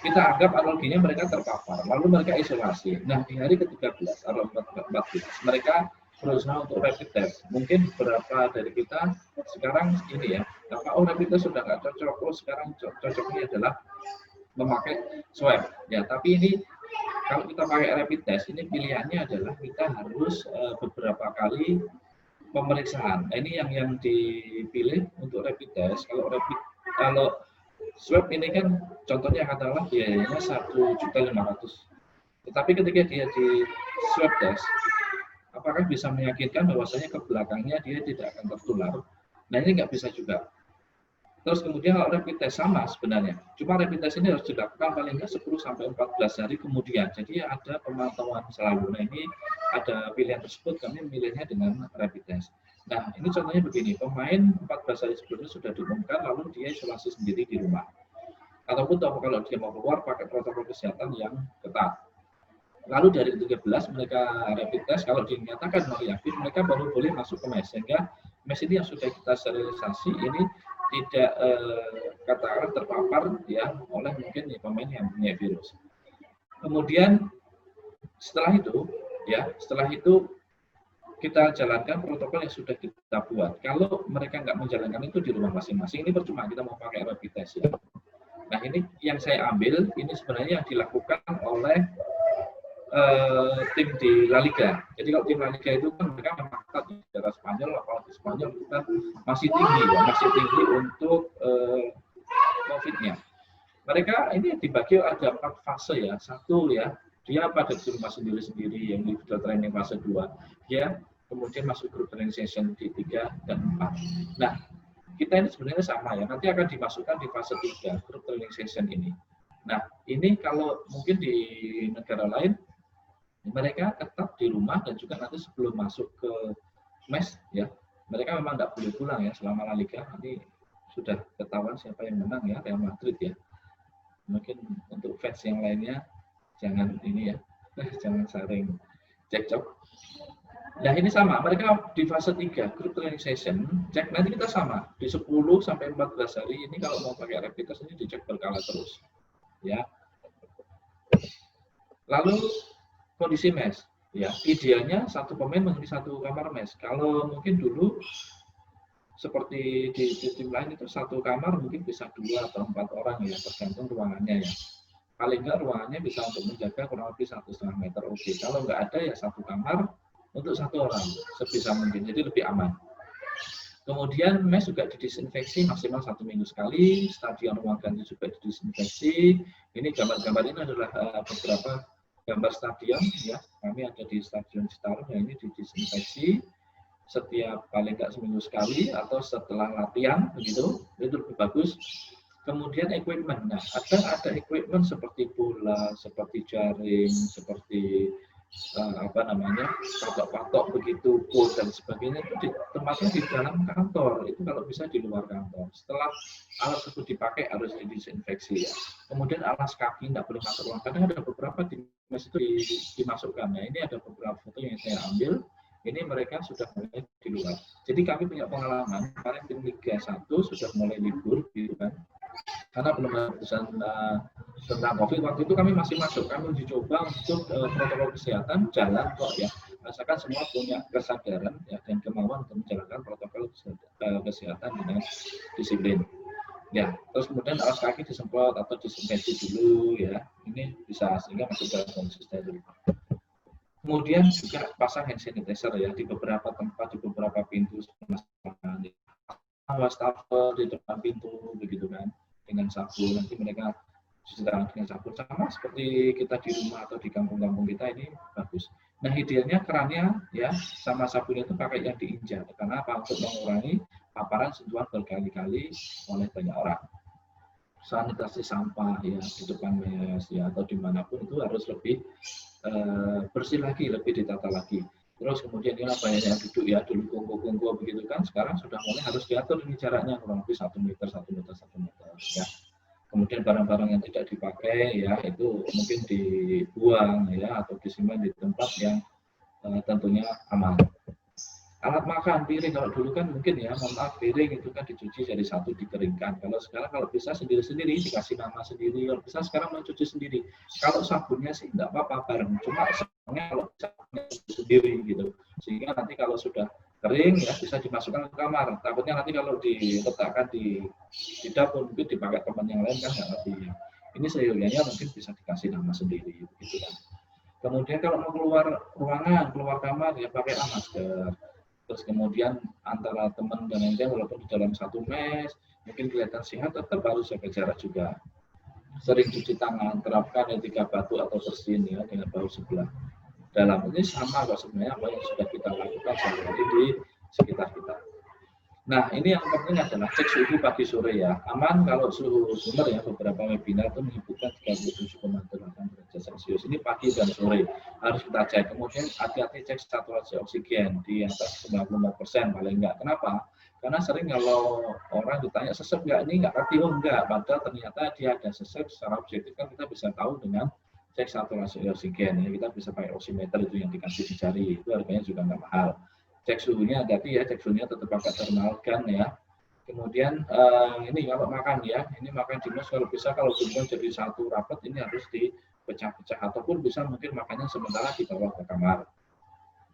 Kita anggap analoginya mereka terpapar, lalu mereka isolasi. Nah, di hari ke-13 atau 14 mereka berusaha untuk rapid test. Mungkin beberapa dari kita sekarang ini ya, rapid test sudah nggak cocok, sekarang cocoknya adalah memakai swab. Ya, tapi ini kalau kita pakai rapid test, ini pilihannya adalah kita harus beberapa kali pemeriksaan. Nah, ini yang dipilih untuk rapid test. Kalau swab ini kan contohnya katakanlah biayanya 1.500.000. Tetapi ketika dia di swab test, apakah bisa meyakinkan bahwasanya ke belakangnya dia tidak akan tertular? Nah, ini nggak bisa juga. Terus kemudian kalau rapid test sama sebenarnya. Cuma rapid test ini harus dilakukan paling nggak 10-14 hari kemudian. Jadi ada pemantauan selalu. Nah, ini ada pilihan tersebut, kami memilihnya dengan rapid test. Nah, ini contohnya begini, pemain 14 hari sebelumnya sudah diumumkan, lalu dia isolasi sendiri di rumah. Ataupun kalau dia mau keluar pakai protokol kesehatan yang ketat. Lalu dari 13 mereka rapid test, kalau dinyatakan reaktif, mereka baru boleh masuk ke mes. Sehingga mes ini yang sudah kita sterilisasi ini tidak katakanlah terpapar ya oleh mungkin pemain yang punya virus. Kemudian setelah itu kita jalankan protokol yang sudah kita buat. Kalau mereka nggak menjalankan itu di rumah masing-masing, ini percuma kita mau pakai rapid test ya. Nah, ini yang saya ambil, ini sebenarnya yang dilakukan oleh tim di La Liga. Jadi kalau tim La Liga itu kan mereka memang ketat di daerah Spanyol, apalagi Spanyol itu kan masih tinggi ya, masih tinggi untuk COVID-nya. Mereka ini dibagi ada 4 fase ya. Satu ya, dia pada di rumah sendiri-sendiri yang individual training fase 2. Dia kemudian masuk group training session di 3 dan 4. Nah, kita ini sebenarnya sama ya, nanti akan dimasukkan di fase 3, group training session ini. Nah, ini kalau mungkin di negara lain, mereka tetap di rumah dan juga nanti sebelum masuk ke mes, ya, mereka memang tidak boleh pulang ya selama La Liga. Nanti sudah ketahuan siapa yang menang ya, Real Madrid ya. Mungkin untuk fans yang lainnya, jangan ini ya, jangan saling cekcok. Nah ini sama, mereka di fase 3, group training session, cek nanti kita sama, di 10 sampai 14 hari ini kalau mau pakai rapid test ini dicek berkala terus. Ya. Lalu kondisi mes, ya idealnya satu pemain menghuni satu kamar mes. Kalau mungkin dulu seperti di tim lain itu satu kamar mungkin bisa 2 atau 4 orang ya, tergantung ruangannya ya. Paling enggak ruangannya bisa untuk menjaga kurang lebih 1,5 meter. Oke, kalau enggak ada ya satu kamar untuk 1 orang sebisa mungkin, jadi lebih aman. Kemudian mes juga didisinfeksi maksimal 1 minggu sekali, stadion ruang ganti juga didisinfeksi. Ini gambar-gambar ini adalah beberapa gambar stadion ya. Kami ada di Stadion Citarum yang ini didisinfeksi setiap paling nggak seminggu sekali atau setelah latihan begitu, itu lebih bagus. Kemudian equipment, nah ada equipment seperti bola, seperti jaring, seperti patok-patok begitu, pool dan sebagainya itu tempatnya di dalam kantor, itu kalau bisa di luar kantor. Setelah alat tersebut dipakai harus didisinfeksi ya. Kemudian alas kaki tidak boleh masuk ruang, kadang ada beberapa di mes itu dimasukkan. Nah ini ada beberapa foto yang saya ambil. Ini mereka sudah mulai di luar. Jadi kami punya pengalaman, kemarin tim Liga 1 sudah mulai libur, gitu kan. Karena belum ada keputusan tentang COVID, waktu itu kami masih masuk. Kami uji coba untuk protokol kesehatan, jalan kok ya. Rasakan semua punya kesadaran ya, dan kemauan untuk menjalankan protokol kesehatan dengan disiplin. Ya, terus kemudian alas kaki disemprot atau disinfeksi dulu ya. Ini bisa sehingga masuk dalam kondisi steril. Kemudian juga pasang hand sanitizer ya di beberapa tempat, di beberapa pintu, wastafel di depan pintu begitu kan, dengan sabun. Nanti mereka cuci tangan dengan sabun sama seperti kita di rumah atau di kampung-kampung kita, ini bagus. Nah idealnya kerannya ya sama sabunnya itu pakai yang diinjak. Karena apa? Untuk mengurangi paparan sentuhan berkali-kali oleh banyak orang. Sanitasi sampah ya di depan mes ya atau dimanapun itu harus lebih bersih lagi, lebih ditata lagi. Terus kemudian ini banyak yang duduk ya, dulu kongko-kongko begitu kan, sekarang sudah mulai harus diatur ini jaraknya kurang lebih 1 meter ya. Kemudian barang-barang yang tidak dipakai ya itu mungkin dibuang ya atau disimpan di tempat yang tentunya aman. Alat makan, piring, kalau dulu kan mungkin ya, maaf piring itu kan dicuci jadi satu dikeringkan. Kalau sekarang kalau bisa sendiri-sendiri, dikasih nama sendiri. Kalau bisa sekarang mencuci sendiri. Kalau sabunnya sih enggak apa-apa bareng, cuma sabunnya kalau sabunnya sendiri gitu. Sehingga nanti kalau sudah kering ya bisa dimasukkan ke kamar. Takutnya nanti kalau diletakkan di dapur mungkin dipakai teman yang lain kan nggak ngerti ya. Ini seyogianya mungkin bisa dikasih nama sendiri gitu kan. Kemudian kalau mau keluar ruangan, keluar kamar ya pakai masker. Terus kemudian antara teman dan yang lain walaupun di dalam satu mes mungkin kelihatan sehat, tetap harus jaga jarak juga. Sering cuci tangan, terapkan etika batuk atau bersin ya dengan bahu sebelah dalam. Ini sama kok sebenarnya apa yang sudah kita lakukan sehari-hari di sekitar kita. Nah ini yang penting adalah cek suhu pagi sore ya. Aman kalau suhu sumber ya, beberapa webinar itu menyebutkan 37,8 derajat Celcius. Ini pagi dan sore harus kita cek. Kemudian hati-hati cek saturasi oksigen di atas 95% paling enggak. Kenapa? Karena sering kalau orang ditanya sesek enggak, ini enggak ngerti, oh enggak. Padahal ternyata dia ada sesek, secara objektif kan kita bisa tahu dengan cek saturasi oksigen. Ya, kita bisa pakai oximeter itu yang dikasih di jari, itu harganya juga enggak mahal. Cek suhunya hati-hati ya, cek suhunya tetap pakai thermal gun ya. Kemudian ini kalau makan ya, ini makan di mes kalau bisa, kalau kumpul jadi satu rapat ini harus dipecah-pecah ataupun bisa mungkin makannya sementara dibawa ke kamar.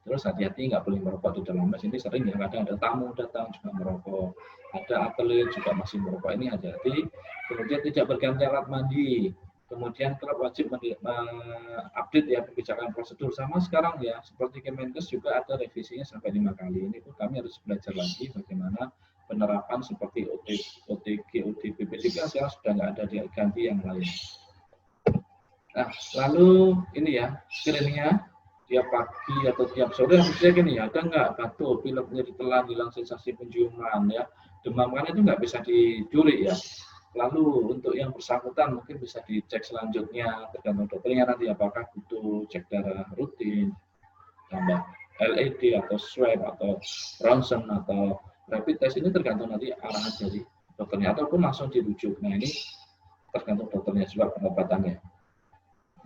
Terus hati-hati nggak boleh merokok di dalam mes, ini sering ya, kadang ada tamu datang juga merokok, ada atlet juga masih merokok, ini hati-hati. Kemudian tidak berganti alat mandi, Kemudian klub wajib mengupdate ya kebijakan prosedur. Sama sekarang ya, seperti Kemenkes juga ada revisinya sampai 5 kali. Ini pun kami harus belajar lagi bagaimana penerapan seperti OTG, ODP, PDK sekarang sudah nggak ada, diganti yang lain. Nah, lalu ini ya, screeningnya tiap pagi atau tiap sore harusnya gini ya, ada nggak batuk, pilek, nyeri telan, hilang sensasi penciuman ya, demam, kan itu nggak bisa dicuri ya. Lalu untuk yang bersangkutan mungkin bisa dicek selanjutnya tergantung dokternya nanti apakah butuh cek darah rutin, tambah LED atau swab atau ronsen atau rapid test, ini tergantung nanti arahan dari dokternya ataupun langsung dirujuk. Nah ini tergantung dokternya juga pengobatannya.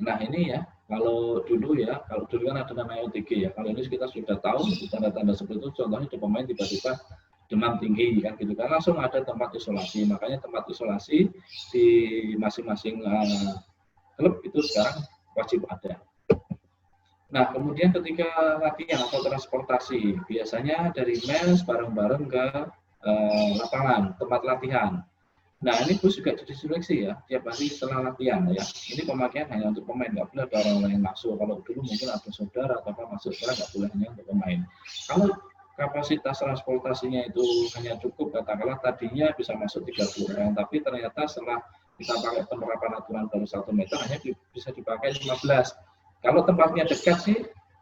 Nah ini ya, kalau dulu kan ada namanya OTG ya, kalau ini kita sudah tahu tanda-tanda seperti itu, contohnya di pemain tiba-tiba demam tinggi kan gitu kan, langsung ada tempat isolasi. Makanya tempat isolasi di masing-masing klub itu sekarang wajib ada. Nah kemudian ketika latihan atau transportasi, biasanya dari mes bareng-bareng ke lapangan tempat latihan. Nah ini bus juga diseleksi ya tiap hari setelah latihan ya. Ini pemakaian hanya untuk pemain, nggak boleh ada orang lain masuk. Kalau dulu mungkin ada saudara atau apa masuk, sekarang nggak boleh, hanya untuk pemain. Kalau kapasitas transportasinya itu hanya cukup, katakanlah tadinya bisa masuk 30 orang, tapi ternyata setelah kita pakai penerapan aturan baru 1 meter hanya bisa dipakai 15. Kalau tempatnya dekat sih,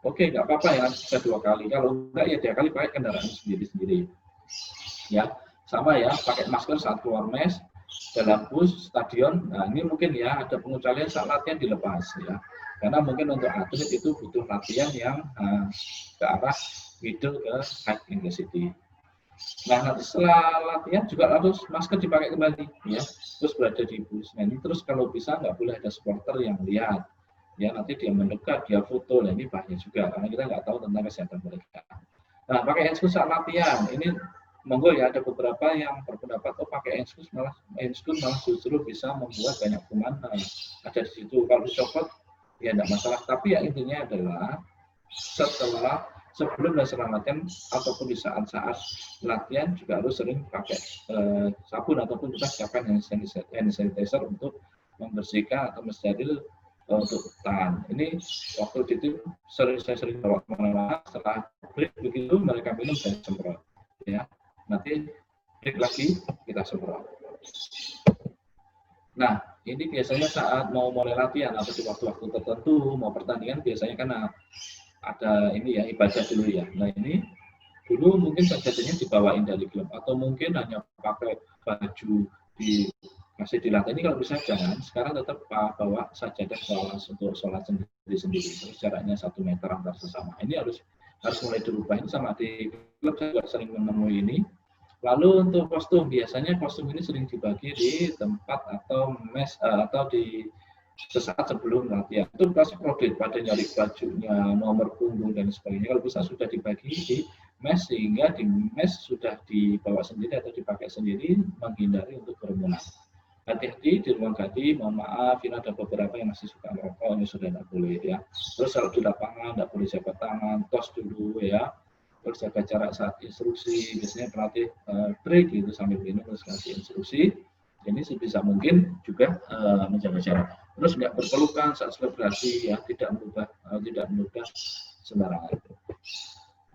oke, nggak apa-apa ya, bisa 2 kali. Kalau enggak ya 3 kali pakai kendaraan sendiri-sendiri. Ya, sama ya, pakai masker saat keluar mes, dalam bus, stadion. Nah ini mungkin ya ada pengecualian saat latihan dilepas ya. Karena mungkin untuk atlet itu butuh latihan yang ke arah middle ke high intensity. Nah nanti setelah latihan juga harus masker dipakai kembali ya, terus berada di bus. Nah ini terus kalau bisa nggak boleh ada supporter yang lihat ya, nanti dia mendekat, dia foto, nah ini bahaya juga karena kita nggak tahu tentang kesehatan mereka. Nah pakai handscoon saat latihan ini monggo ya, ada beberapa yang berpendapat pakai handscoon malah justru bisa membuat banyak kuman ada di situ. Kalau dicopot ya tidak masalah, tapi yang intinya adalah sebelum dan setelah latihan ataupun di saat-saat latihan juga harus sering pakai sabun ataupun juga siapkan hand sanitizer untuk membersihkan atau mensteril untuk tangan. Ini waktu itu saya sering bawa kemana-mana, setelah break begitu mereka minum dan semprot ya, nanti break lagi kita semprot. Nah ini biasanya saat mau mulai latihan atau di waktu-waktu tertentu mau pertandingan, biasanya kan ada ini ya, ibadah dulu ya. Nah ini dulu mungkin sajadahnya dibawain dari klub atau mungkin hanya pakai baju masih di lantai. Ini kalau bisa jangan, sekarang tetap bawa sajadah untuk sholat sendiri-sendiri, terus jaraknya 1 meter antar sesama. Ini harus mulai dirubah. Ini sama di klub saya juga sering menemui ini. Lalu untuk kostum, biasanya kostum ini sering dibagi di tempat atau mes atau di sesaat sebelum latihan. Itu pasti kredit pada nyari bajunya, nomor punggung dan sebagainya. Kalau bisa sudah dibagi di mes, sehingga di mes sudah dibawa sendiri atau dipakai sendiri, menghindari untuk kerumunan. Hati-hati di ruang ganti, mohon maaf, ini ada beberapa yang masih suka merokok, ini sudah tidak boleh ya. Terus kalau di lapangan tidak boleh jabat tangan, tos dulu ya. Terus jaga jarak saat instruksi, biasanya pelatih break gitu sambil minum terus kasih instruksi. Ini sebisa mungkin juga menjaga jarak. Terus nggak berpelukan saat selebrasi ya, tidak menggugah sembarangan.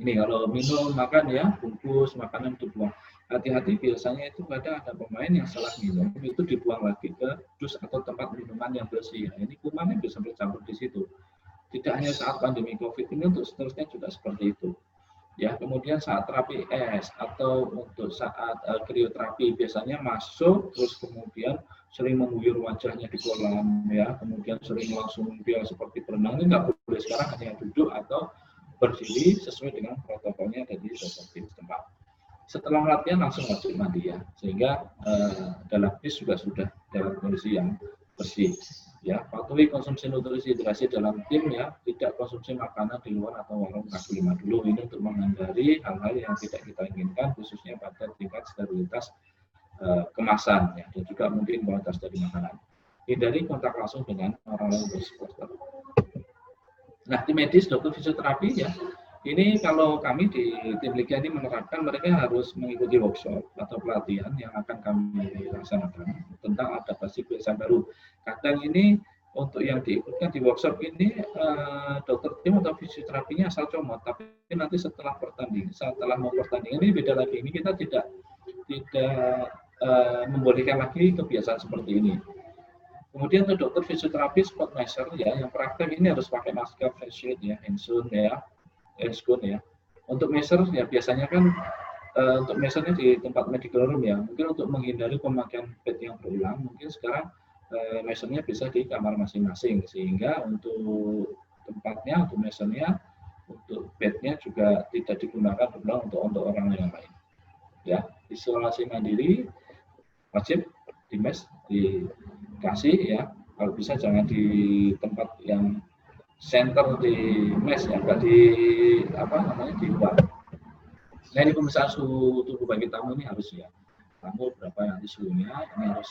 Ini kalau minum, makan ya, bungkus makanan dibuang. Hati-hati, biasanya itu ada pemain yang salah minum, itu dibuang lagi ke dus atau tempat minuman yang bersih. Nah, ini kumannya bisa bercampur di situ. Tidak hanya saat pandemi COVID ini, untuk seterusnya juga seperti itu. Ya, kemudian saat terapi es atau untuk saat krioterapi biasanya masuk terus kemudian sering mengguyur wajahnya di kolam ya, kemudian sering langsung dia seperti berenang. Ini nggak boleh, sekarang hanya duduk atau berdiri sesuai dengan protokolnya dari dokter setempat. Setelah latihan langsung wajib mandi ya, sehingga dalam bis juga sudah dalam kondisi yang bersih. Ya, patuhi konsumsi nutrisi hidrasi dalam tim ya, tidak konsumsi makanan di luar atau warung kaki lima dulu. Ini untuk menghindari hal-hal yang tidak kita inginkan, khususnya pada tingkat sterilitas kemasan ya, dan juga mungkin kualitas dari makanan. Hindari kontak langsung dengan orang lain bersupporter. Nah, tim medis, dokter fisioterapi ya, ini kalau kami di tim Liga ini menerapkan mereka harus mengikuti workshop atau pelatihan yang akan kami laksanakan tentang adaptasi kebiasaan baru. kadang ini untuk yang diikutkan di workshop ini dokter tim atau fisioterapinya asal comot, tapi nanti setelah mau pertandingan ini beda lagi. Ini kita tidak membolehkan lagi kebiasaan seperti ini. Kemudian untuk dokter fisioterapi spot measure ya, yang praktek ini harus pakai masker, face shield ya, handscoon ya, ya. Untuk measure ya biasanya kan untuk measure-nya di tempat medical room ya. Mungkin untuk menghindari pemakaian bed yang berulang, mungkin sekarang measure-nya bisa di kamar masing-masing, sehingga untuk tempatnya, untuk measure-nya, untuk bed-nya juga tidak digunakan berulang untuk orang yang lain. Ya, isolasi mandiri wajib dikasih ya. Kalau bisa jangan di tempat yang center di mes ya, enggak di di luar. Nah, ini pemeriksaan suhu tubuh bagi tamu ini harus ya. Tamu berapa nanti suhunya, ini harus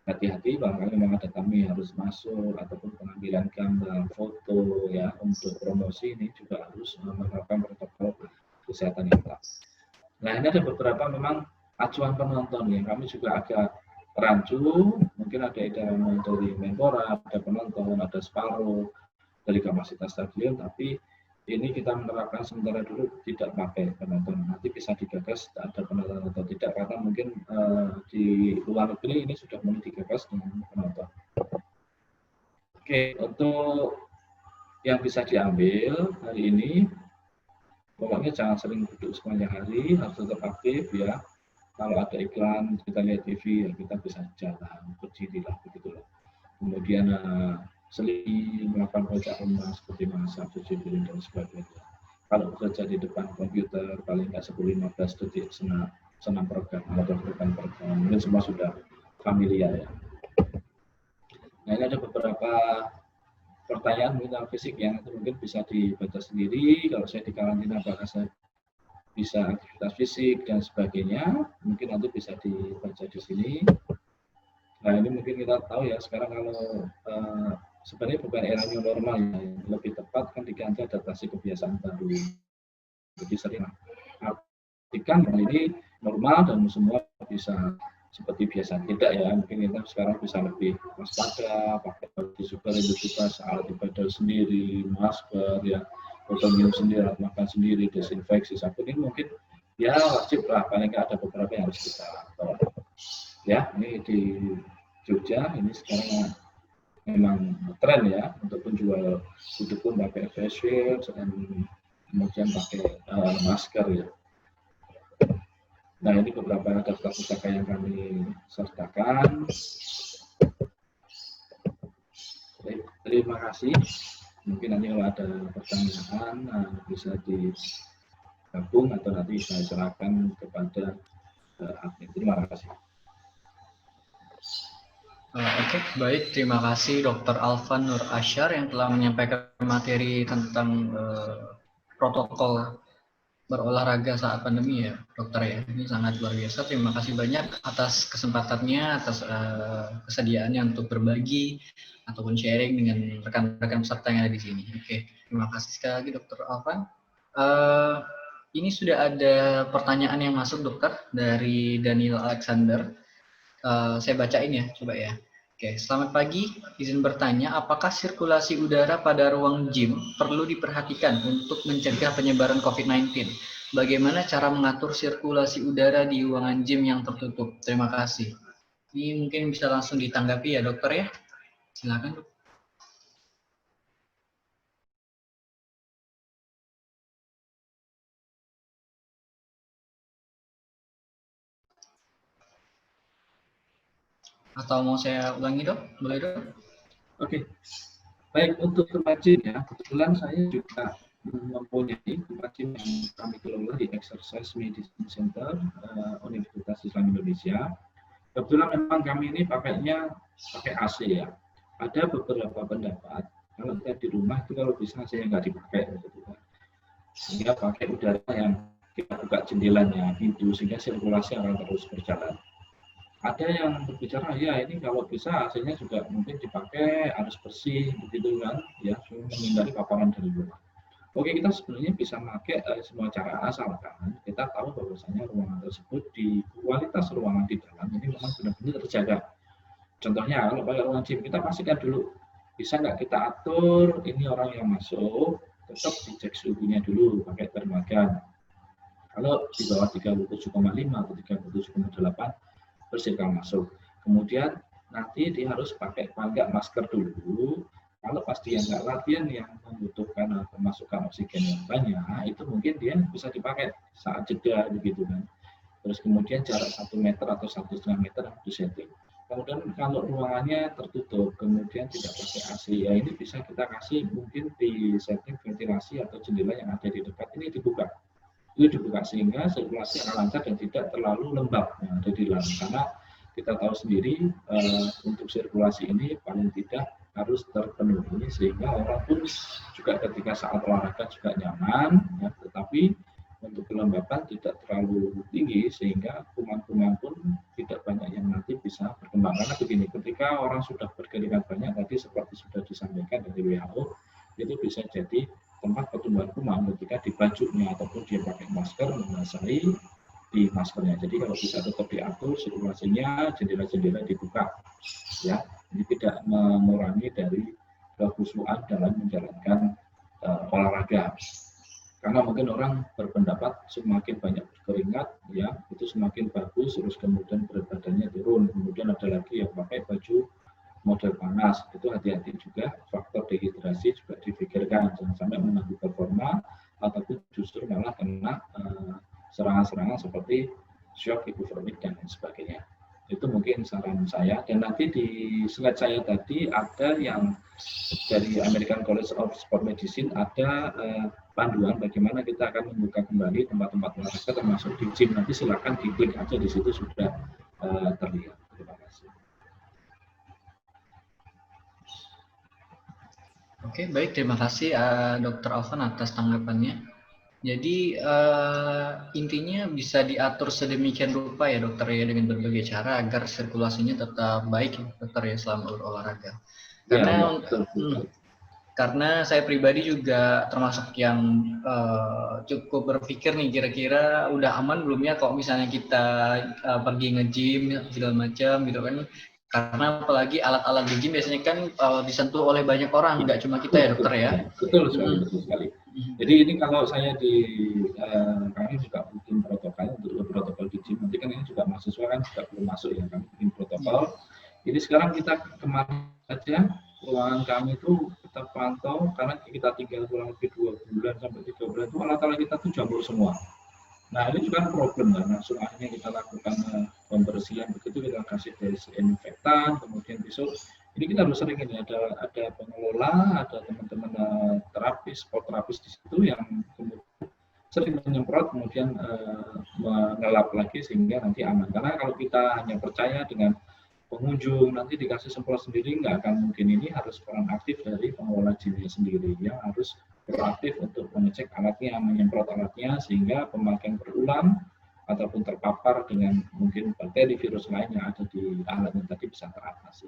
hati-hati barangkali memang ada tamu yang harus masuk ataupun pengambilan gambar, foto ya, untuk promosi ini juga harus menerapkan protokol kesehatan yang ketat. Nah, ini ada beberapa memang acuan penonton yang kami juga agak rancu, mungkin ada edaran dari Menpora, ada penonton, ada separuh dari kapasitas stadion, tapi ini kita menerapkan sementara dulu tidak pakai penonton. Nanti bisa digagas ada penonton atau tidak, karena mungkin di luar negeri ini sudah mulai digagas dengan penonton. Oke, untuk yang bisa diambil hari ini, pokoknya jangan sering duduk sepanjang hari, harus tetap aktif ya. Kalau ada iklan, kita lihat TV, ya kita bisa jalan, berdiri lah, begitulah. Kemudian seling melakukan belajar rumah seperti masak, cuci piring dan sebagainya. Kalau bekerja di depan komputer paling nggak 10-15 detik senam program atau program mungkin semua sudah familiar ya. Nah, ini ada beberapa pertanyaan mengenai fisik yang itu mungkin bisa dibaca sendiri. Kalau saya di karantina apakah saya bisa aktivitas fisik dan sebagainya, mungkin nanti bisa dibaca di sini. Nah, ini mungkin kita tahu ya, sekarang kalau sebenarnya bukan era new normal ya, lebih tepat kan diganti adaptasi kebiasaan baru. Jadi sering artikan ini normal dan semua bisa seperti biasa, tidak ya, mungkin kita sekarang bisa lebih waspada, pakai baju super, alat ibadah sendiri, masker ya, potong minum sendiri, alat makan sendiri, desinfeksi, sabun ini mungkin ya wajib lah, paling nggak ada beberapa yang harus kita tolak. Ya, ini di Jogja ini sekarang memang tren ya untuk penjual duduk pun pakai face shield dan kemudian pakai masker ya. Nah, ini beberapa daftar pustaka yang kami sertakan. Baik, terima kasih. Mungkin nanti kalau ada pertanyaan bisa digabung atau nanti saya serahkan kepada admin. Terima kasih. Oke, baik. Terima kasih Dr. Alvan Nur Asyar yang telah menyampaikan materi tentang protokol berolahraga saat pandemi ya, dokter ya. Ini sangat luar biasa. Terima kasih banyak atas kesempatannya, atas kesediaannya untuk berbagi ataupun sharing dengan rekan-rekan peserta yang ada di sini. Oke, terima kasih sekali lagi Dr. Alvan. Ini sudah ada pertanyaan yang masuk dokter dari Daniel Alexander. Saya bacain ya, coba ya. Oke, selamat pagi. Izin bertanya, apakah sirkulasi udara pada ruang gym perlu diperhatikan untuk mencegah penyebaran COVID-19? Bagaimana cara mengatur sirkulasi udara di ruangan gym yang tertutup? Terima kasih. Ini mungkin bisa langsung ditanggapi ya, dokter ya. Silakan, Dok. Atau mau saya ulangi, Dok? Boleh, Dok? Oke. Baik, untuk tempat gym ya, kebetulan saya juga mempunyai tempat gym yang kami kelola di Exercise Medicine Center Universitas Islam Indonesia. Kebetulan memang kami ini pakai AC ya. Ada beberapa pendapat kalau kita di rumah itu kalau bisa AC-nya nggak dipakai, sehingga pakai udara yang kita buka jendelanya, pintu, sehingga sirkulasi akan terus berjalan. Ada yang berbicara ya ini kalau bisa AC-nya juga mungkin dipakai, harus bersih begitu kan ya, menghindari paparan dari luar. Oke, kita sebenarnya bisa pakai semua cara asalkan kita tahu bahwasanya ruangan tersebut di kualitas ruangan di dalam ini memang benar-benar terjaga Contohnya kalau pakai ruang gym, kita pastikan dulu bisa nggak kita atur ini orang yang masuk, tetap dicek suhunya dulu pakai termogan. Kalau di bawah 37,5 atau 37,8 bersihkan masuk. Kemudian nanti dia harus pakai pakai masker dulu. Kalau pasti yang nggak latihan yang membutuhkan pemasukan oksigen yang banyak, itu mungkin dia bisa dipakai saat jeda begitu kan. Terus kemudian jarak 1 meter atau 1,5 meter disetting. Kemudian kalau ruangannya tertutup, kemudian tidak pakai AC, ya ini bisa kita kasih mungkin di setting ventilasi atau jendela yang ada di dekat ini dibuka. Itu dibuka sehingga sirkulasi akan lancar dan tidak terlalu lembab yang ada di dalam. Karena kita tahu sendiri untuk sirkulasi ini paling tidak harus terpenuhi sehingga orang pun juga ketika saat olahraga juga nyaman, ya, tetapi untuk kelembapan tidak terlalu tinggi sehingga kuman-kuman pun tidak banyak yang nanti bisa berkembang. Karena begini, ketika orang sudah berkeringat banyak tadi seperti sudah disampaikan dari WHO, itu bisa jadi tempat pertumbuhan kuman ketika di bajunya ataupun dia pakai masker membasahi di maskernya. Jadi kalau bisa tetap diatur sirkulasinya, jendela-jendela dibuka, ya, ini tidak mengurangi dari kekhusyuan dalam menjalankan olahraga. Karena mungkin orang berpendapat semakin banyak berkeringat, ya, itu semakin bagus, terus kemudian berat badannya turun. Kemudian ada lagi yang pakai baju model panas, itu hati-hati juga, faktor dehidrasi juga dipikirkan, jangan sampai mengganggu performa ataupun justru malah kena serangan-serangan seperti shock hipotermik dan lain sebagainya. Itu mungkin saran saya. Dan nanti di slide saya tadi ada yang dari American College of Sport Medicine ada panduan bagaimana kita akan membuka kembali tempat-tempat olahraga termasuk di gym. Nanti silakan diklik aja, di situ sudah terlihat. Terima kasih. Oke, baik, terima kasih Dr. Alvan atas tanggapannya. Jadi intinya bisa diatur sedemikian rupa ya dokter ya, dengan berbagai cara agar sirkulasinya tetap baik ya dokter ya selama berolahraga. Karena saya pribadi juga termasuk yang cukup berpikir nih, kira-kira udah aman belum ya kalau misalnya kita pergi nge-gym segala macam gitu kan. Karena apalagi alat-alat di gym biasanya kan disentuh oleh banyak orang, nggak cuma kita ya dokter ya. Betul sekali. Jadi ini kalau saya kami juga bikin protokol untuk protokol di gym. Nanti kan ini juga mahasiswa kan juga belum masuk ya, kami bikin protokol. Jadi sekarang kita kemarin saja ruangan kami itu kita pantau karena kita tinggal kurang lebih 2 bulan sampai 3 bulan itu alat-alat kita tuh jamur semua. Nah ini juga problem kan, langsung akhirnya kita lakukan pembersihan, begitu kita kasih desinfektan, kemudian besok ini kita harus sering ini ada pengelola, ada teman-teman terapis, sport terapis di situ yang kemudian sering menyemprot, kemudian mengelap lagi sehingga nanti aman. Karena kalau kita hanya percaya dengan pengunjung nanti dikasih semprot sendiri, nggak akan mungkin. Ini harus peran aktif dari pengelola gymnya sendiri yang harus proaktif untuk mengecek alatnya, menyemprot alatnya sehingga pemakaian berulang ataupun terpapar dengan mungkin bakteri virus lain yang ada di alatnya tadi bisa teratasi.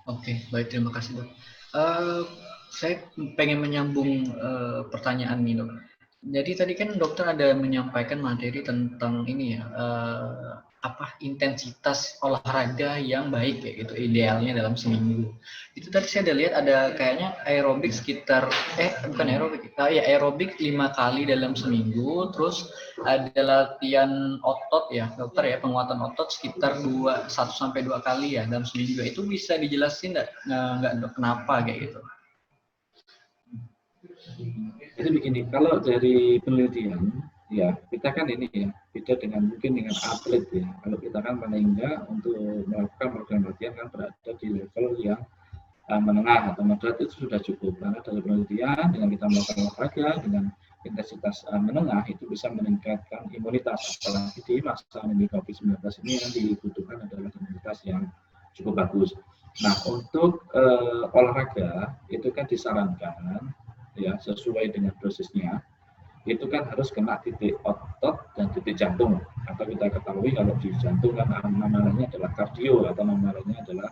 Oke, baik, terima kasih dok. Saya pengen menyambung pertanyaan nih dok. Jadi tadi kan dokter ada menyampaikan materi tentang ini ya, intensitas olahraga yang baik ya gitu, idealnya dalam seminggu. Itu tadi saya ada lihat ada kayaknya aerobik sekitar aerobik 5 kali dalam seminggu, terus ada latihan otot ya dokter ya, penguatan otot sekitar 1 sampai 2 kali ya dalam seminggu. Itu bisa dijelasin nggak dok kenapa kayak gitu? Jadi begini, kalau dari penelitian ya kita kan ini ya beda dengan atlet ya. Kalau kita kan paling enggak untuk melakukan program latihan kan berada di level yang menengah atau moderat, itu sudah cukup. Karena dari penelitian dengan kita melakukan olahraga dengan intensitas menengah itu bisa meningkatkan imunitas. Apalagi di masa pandemi COVID-19 ini yang dibutuhkan adalah imunitas yang cukup bagus. Nah untuk olahraga itu kan disarankan ya sesuai dengan dosisnya. Itu kan harus kena titik otot dan titik jantung, atau kita ketahui kalau di jantung kan namanya adalah kardio atau namanya adalah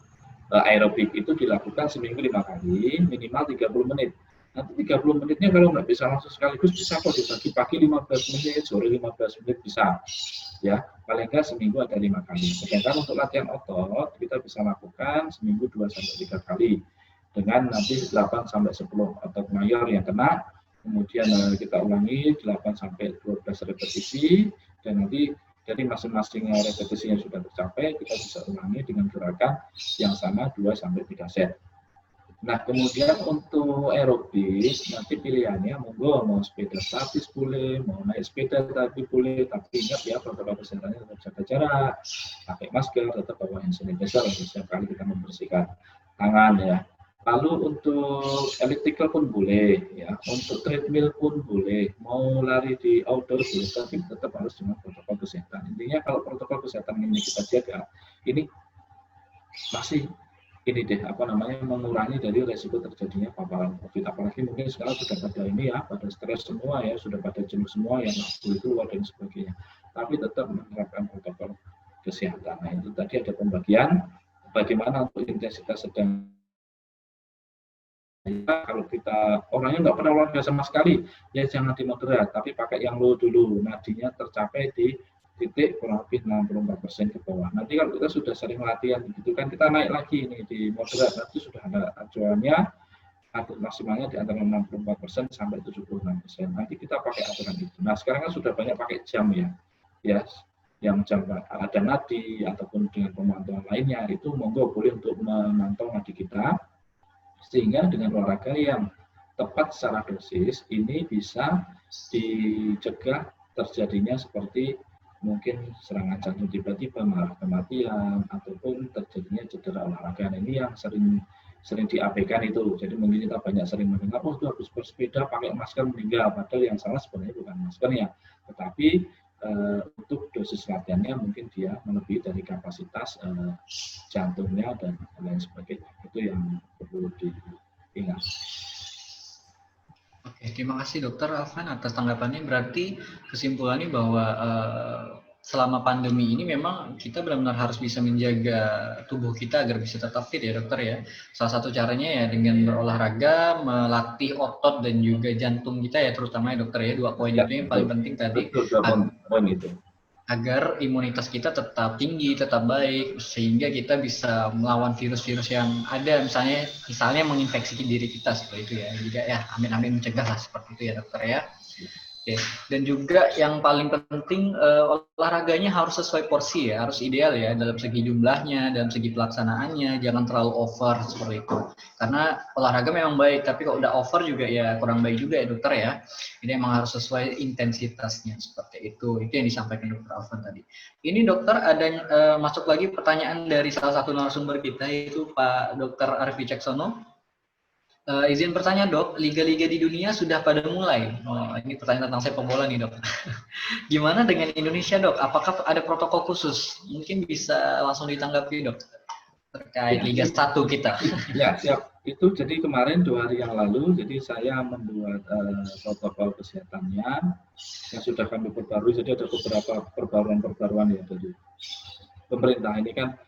aerobik. Itu dilakukan seminggu 5 kali minimal 30 menit. Nanti 30 menitnya kalau nggak bisa langsung sekaligus bisa kok dibagi pagi 15 menit, sore 15 menit bisa. ya, paling nggak seminggu ada 5 kali. Sedangkan untuk latihan otot kita bisa lakukan seminggu 2 sampai 3 kali dengan nanti 8 sampai 10 otot mayor yang kena, kemudian kita ulangi 8 sampai 12 repetisi, dan nanti dari masing-masing repetisi yang sudah tercapai kita bisa ulangi dengan gerakan yang sama 2 sampai 3 set. Nah, kemudian untuk aerobik nanti pilihannya monggo mau sepeda statis boleh, mau naik sepeda tapi boleh, tapi ingat ya protokol kesehatannya tetap jaga jarak, pakai masker, tetap bawa hand sanitizer setiap kali kita membersihkan tangan ya. Lalu untuk elliptical pun boleh ya, untuk treadmill pun boleh, mau lari di outdoor boleh, tapi tetap harus dengan protokol kesehatan. Intinya kalau protokol kesehatan ini kita jaga, ini masih ini deh mengurangi dari resiko terjadinya paparan COVID. Apalagi mungkin sekarang sudah pada ini ya, pada stres semua ya, sudah pada jenuh semua yang nggak boleh keluar dan sebagainya. Tapi tetap menerapkan protokol kesehatan. Nah itu tadi ada pembagian bagaimana untuk intensitas sedang. Kalau kita orangnya nggak pernah olahraga sama sekali, ya jangan di moderat, tapi pakai yang low dulu. Nadinya tercapai di titik kurang lebih 64% ke bawah. Nanti kalau kita sudah sering latihan begitu kan kita naik lagi ini di moderat, nanti sudah ada acuannya maksimalnya di antara 64% sampai 76%. Nanti kita pakai aturan itu. Nah sekarang kan sudah banyak pakai jam ya, yang jam ada nadi ataupun dengan pemantauan lainnya, itu monggo boleh untuk memantau nadi kita, sehingga dengan olahraga yang tepat secara dosis ini bisa dicegah terjadinya seperti mungkin serangan jantung tiba-tiba, malah kematian, ataupun terjadinya cedera olahraga. Nah, ini yang sering diabaikan itu. Jadi mungkin kita banyak sering mendengar, oh itu habis bersepeda pakai masker meninggal, padahal yang salah sebenarnya bukan maskernya, tetapi untuk dosis latihannya mungkin dia melebihi dari kapasitas jantungnya dan lain sebagainya. Itu yang perlu diingat. Oke, terima kasih Dokter Alvan atas tanggapannya. Berarti kesimpulannya bahwa selama pandemi ini memang kita benar-benar harus bisa menjaga tubuh kita agar bisa tetap fit ya Dokter ya. Salah satu caranya ya dengan berolahraga, melatih otot dan juga jantung kita ya terutama ya Dokter ya. Dua poin itu yang paling penting tadi. Poin itu. Agar imunitas kita tetap tinggi, tetap baik, sehingga kita bisa melawan virus-virus yang ada, misalnya menginfeksi diri kita seperti itu ya. Juga ya, amin-amin mencegah lah seperti itu ya Dokter ya. Oke. Dan juga yang paling penting olahraganya harus sesuai porsi ya, harus ideal ya dalam segi jumlahnya, dalam segi pelaksanaannya, jangan terlalu over seperti itu. Karena olahraga memang baik, tapi kalau udah over juga ya kurang baik juga ya Dokter ya. Ini emang harus sesuai intensitasnya seperti itu. Itu yang disampaikan Dokter Alvan tadi. Ini Dokter ada masuk lagi pertanyaan dari salah satu narasumber kita yaitu Pak Dokter Arif Wicaksono. Izin bertanya Dok, liga-liga di dunia sudah pada mulai. Oh, ini pertanyaan tentang sepak bola nih Dok. Gimana dengan Indonesia Dok? Apakah ada protokol khusus? Mungkin bisa langsung ditanggapi Dok terkait Liga 1 kita. Ya siap. Itu jadi kemarin 2 hari yang lalu, jadi saya membuat protokol kesehatannya yang sudah kami perbarui. Jadi ada beberapa perbaruan ya dari pemerintah. Ini kan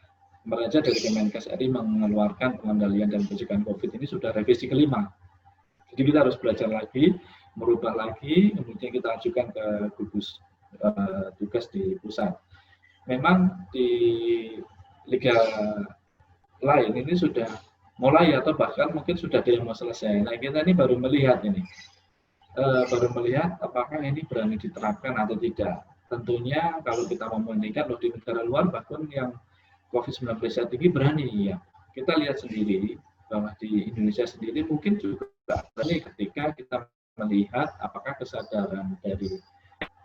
mereka dari Kemenkes RI mengeluarkan pengendalian dan pencegahan COVID ini sudah revisi kelima. Jadi kita harus belajar lagi, merubah lagi, kemudian kita ajukan ke gugus tugas di pusat. Memang di liga lain ini sudah mulai atau bahkan mungkin sudah ada yang mau selesai. Nah kita ini baru melihat apakah ini berani diterapkan atau tidak. Tentunya kalau kita mau meningkat loh di negara luar bahkan yang COVID-19 saat ini berani ya. Kita lihat sendiri bahwa di Indonesia sendiri mungkin juga berani ketika kita melihat apakah kesadaran dari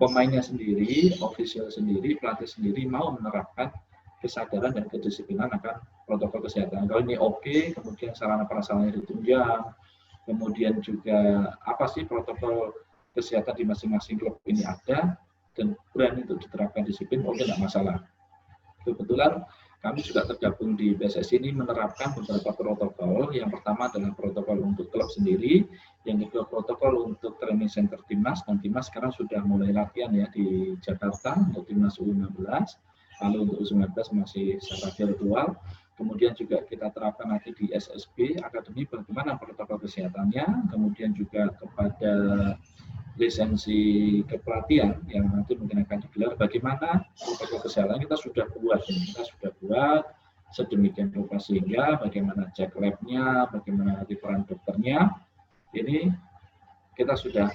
pemainnya sendiri, official sendiri, pelatih sendiri mau menerapkan kesadaran dan kedisiplinan akan protokol kesehatan. Kalau ini oke, kemudian sarana prasarananya ditunjang, kemudian juga apa sih protokol kesehatan di masing-masing klub ini ada dan berani untuk diterapkan disiplin, oke tidak masalah. Kebetulan kami juga tergabung di PSSI ini menerapkan beberapa protokol. Yang pertama adalah protokol untuk klub sendiri, yang kedua protokol untuk training center timnas, dan timnas sekarang sudah mulai latihan ya di Jakarta untuk timnas U16, lalu untuk U19 masih secara virtual. Kemudian juga kita terapkan nanti di SSB Akademi bagaimana protokol kesehatannya, kemudian juga kepada lisensi kepelatihan yang nanti mungkin akan digelar, bagaimana protokol kesehatan kita sudah buat sedemikian rupa sehingga bagaimana cek labnya, bagaimana nanti peran dokternya, ini kita sudah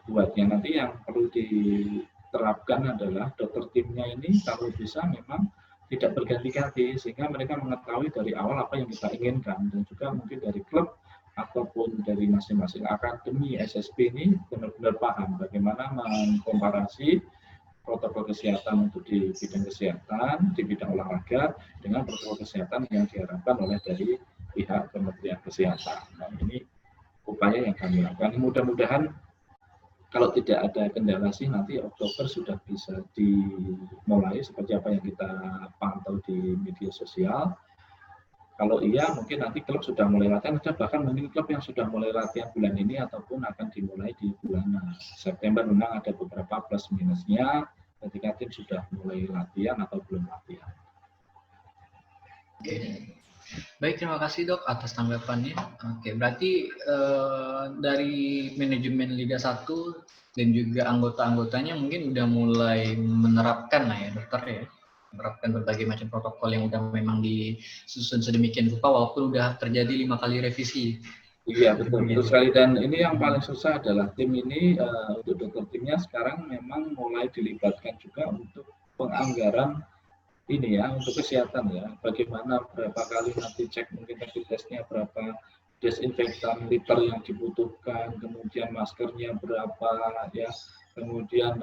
buat. Yang nanti yang perlu diterapkan adalah dokter timnya ini kalau bisa memang tidak berganti-ganti sehingga mereka mengetahui dari awal apa yang kita inginkan, dan juga mungkin dari klub ataupun dari masing-masing akademi SSB ini benar-benar paham bagaimana mengkomparasi protokol kesehatan untuk di bidang kesehatan, di bidang olahraga dengan protokol kesehatan yang diharapkan oleh dari pihak Kementerian Kesehatan. Nah, ini upaya yang kami lakukan. Mudah-mudahan kalau tidak ada kendala sih nanti Oktober sudah bisa dimulai seperti apa yang kita pantau di media sosial. Kalau iya, mungkin nanti klub sudah mulai latihan, ada bahkan mungkin klub yang sudah mulai latihan bulan ini ataupun akan dimulai di bulan September. Memang ada beberapa plus minusnya ketika tim sudah mulai latihan atau belum latihan. Oke. Baik, terima kasih Dok atas tanggapannya. Oke, berarti dari manajemen Liga 1 dan juga anggota-anggotanya mungkin udah mulai menerapkan lah ya dokter ya. Menerapkan berbagai macam protokol yang udah memang disusun sedemikian rupa walaupun udah terjadi 5 kali revisi. Iya betul sekali, dan ini yang paling susah adalah tim ini untuk dokter timnya sekarang memang mulai dilibatkan juga untuk penganggaran ini ya untuk kesehatan ya. Bagaimana berapa kali nanti cek mungkin rapid testnya, berapa desinfektan liter yang dibutuhkan, kemudian maskernya berapa ya. Kemudian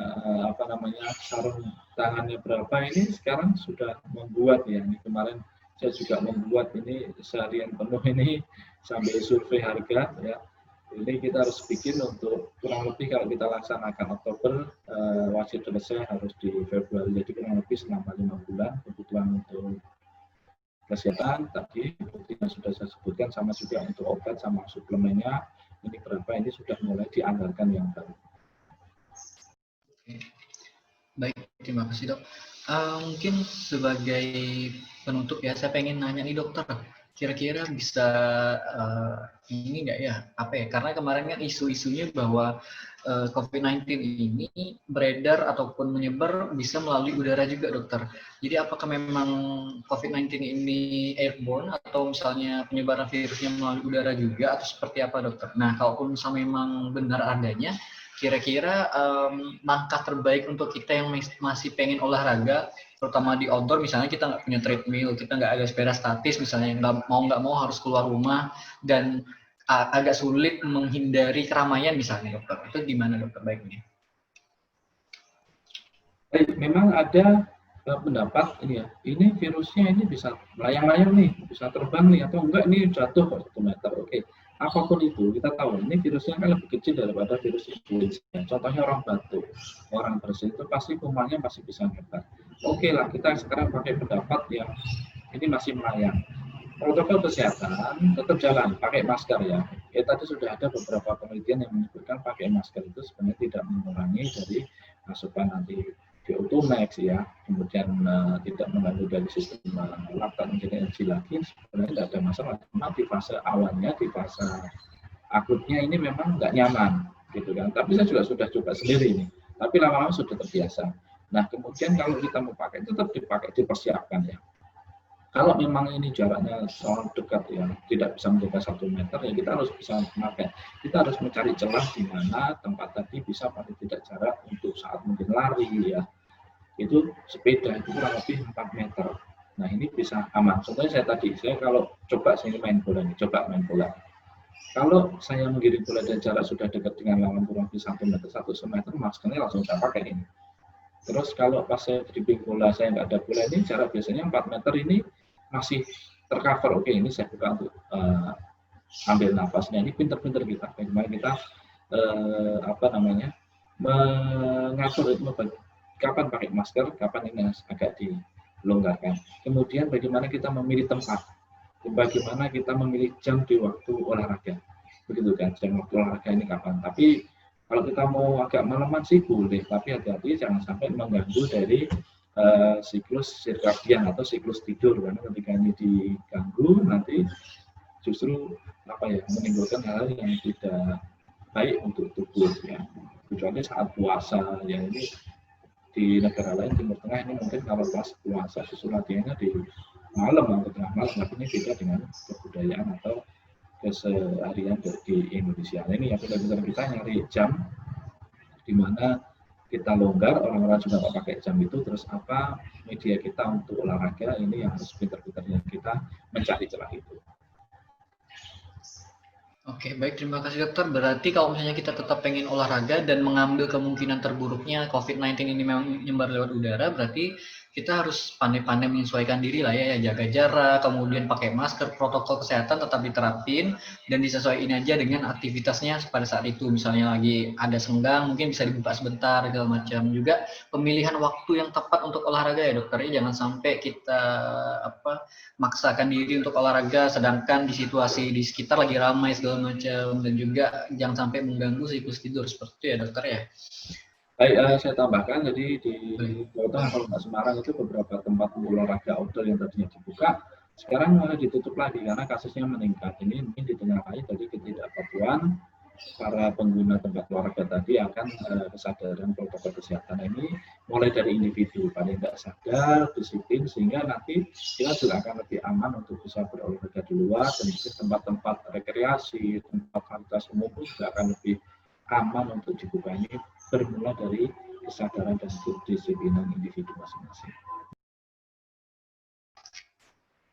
sarung tangannya berapa, ini sekarang sudah membuat ya. Ini kemarin saya juga membuat ini seharian penuh ini sambil survei harga ya. Ini kita harus bikin untuk kurang lebih kalau kita laksanakan Oktober wajib selesai harus di Februari, jadi kurang lebih selama 5 bulan kebutuhan untuk kesehatan tadi yang sudah saya sebutkan, sama juga untuk obat sama suplemennya ini berapa, ini sudah mulai dianggarkan yang baru. Baik, terima kasih Dok. Mungkin sebagai penutup ya, saya pengen nanya nih dokter, kira-kira bisa ini nggak ya, karena kemarin kan isu-isunya bahwa COVID-19 ini beredar ataupun menyebar bisa melalui udara juga dokter. Jadi apakah memang COVID-19 ini airborne atau misalnya penyebaran virusnya melalui udara juga atau seperti apa dokter? Nah, kalaupun misalnya memang benar adanya, kira-kira langkah terbaik untuk kita yang masih pengen olahraga, terutama di outdoor, misalnya kita nggak punya treadmill, kita nggak ada sepeda statis, misalnya nggak mau harus keluar rumah, dan agak sulit menghindari keramaian misalnya dokter, itu gimana dokter baiknya? Memang ada pendapat ini ya, ini virusnya ini bisa melayang-layang nih, bisa terbang nih, atau enggak ini jatuh kok 1 meter. Oke. Apapun itu, kita tahu ini virusnya kan lebih kecil daripada virus influenza. Contohnya orang batuk, orang bersin itu pasti kumannya masih bisa nyebar. Oke lah, kita sekarang pakai pendapat yang ini masih melayang. Protokol kesehatan tetap jalan, pakai masker ya. Tadi sudah ada beberapa penelitian yang menyebutkan pakai masker itu sebenarnya tidak mengurangi dari asupan nanti CO2 max ya, kemudian tidak mengganggu dari sistem laktat menjadi energi lagi, sebenarnya tidak ada masalah. Cuma di fase awalnya, di fase akutnya ini memang nggak nyaman gitu kan. Tapi saya juga sudah coba sendiri ini, tapi lama-lama sudah terbiasa. Nah kemudian kalau kita mau pakai, tetap dipakai, dipersiapkan ya. Kalau memang ini jaraknya sangat dekat ya, tidak bisa menjaga 1 meter ya, kita harus bisa memakai. Kita harus mencari celah di mana tempat tadi bisa paling tidak jarak untuk saat mungkin lari ya. Itu sepeda itu kurang lebih 4 meter. Nah ini bisa aman. Contohnya saya kalau coba saya main bola. Kalau saya menggiring bola dan jarak sudah dekat dengan lawan kurang lebih 1 meter, 1 meter, maskernya langsung saya pakai ini. Terus kalau pas saya dribbling bola, saya nggak ada bola ini, jarak biasanya 4 meter ini masih tercover. Oke, ini saya buka untuk ambil nafasnya. Ini pinter-pinter kita. Bagaimana kita mengatur ritme kapan pakai masker, kapan ini agak dilonggarkan. Kemudian bagaimana kita memilih tempat, bagaimana kita memilih jam di waktu olahraga, begitu kan, jam waktu olahraga ini kapan. Tapi kalau kita mau agak malaman sih boleh, tapi hati-hati jangan sampai mengganggu dari siklus sirkadian atau siklus tidur, karena ketika ini diganggu nanti justru menimbulkan hal-hal yang tidak baik untuk tubuh ya. Kecuali saat puasa ya, ini di negara lain Timur Tengah ini mungkin kalau pas puasa justru latihannya di malam atau tengah malam, tapi ini beda dengan kebudayaan atau keseharian di Indonesia. Nah, ini yang benar-benar kita nyari jam di mana kita longgar, orang-orang juga nggak pakai jam itu, terus apa media kita untuk olahraga, ini yang harus pintar-pintarnya kita mencari celah itu. Oke, baik, terima kasih dokter. Berarti kalau misalnya kita tetap pengen olahraga dan mengambil kemungkinan terburuknya COVID-19 ini memang menyebar lewat udara, berarti kita harus pandai-pandai menyesuaikan diri lah ya, jaga jarak, kemudian pakai masker, protokol kesehatan tetap diterapin, dan disesuaikan aja dengan aktivitasnya pada saat itu. Misalnya lagi ada senggang, mungkin bisa dibuka sebentar, segala macam. Juga pemilihan waktu yang tepat untuk olahraga ya dokter, jangan sampai kita maksakan diri untuk olahraga, sedangkan di situasi di sekitar lagi ramai segala macam, dan juga jangan sampai mengganggu siklus tidur, seperti itu ya dokter ya. Baik, saya tambahkan, jadi di Jawa Tengah kalau nggak Semarang itu beberapa tempat olahraga outdoor yang tadinya dibuka, sekarang mulai ditutup lagi karena kasusnya meningkat. Ini mungkin ditengarai tadi ketidakpatuhan para pengguna tempat olahraga tadi akan kesadaran protokol kesehatan ini mulai dari individu, paling tidak sadar, disiplin, sehingga nanti kita juga akan lebih aman untuk bisa berolahraga di luar, dan juga tempat-tempat rekreasi, tempat fasilitas umum juga akan lebih aman untuk dibuka. Ini bermula dari kesadaran dan kedisiplinan individu masing-masing.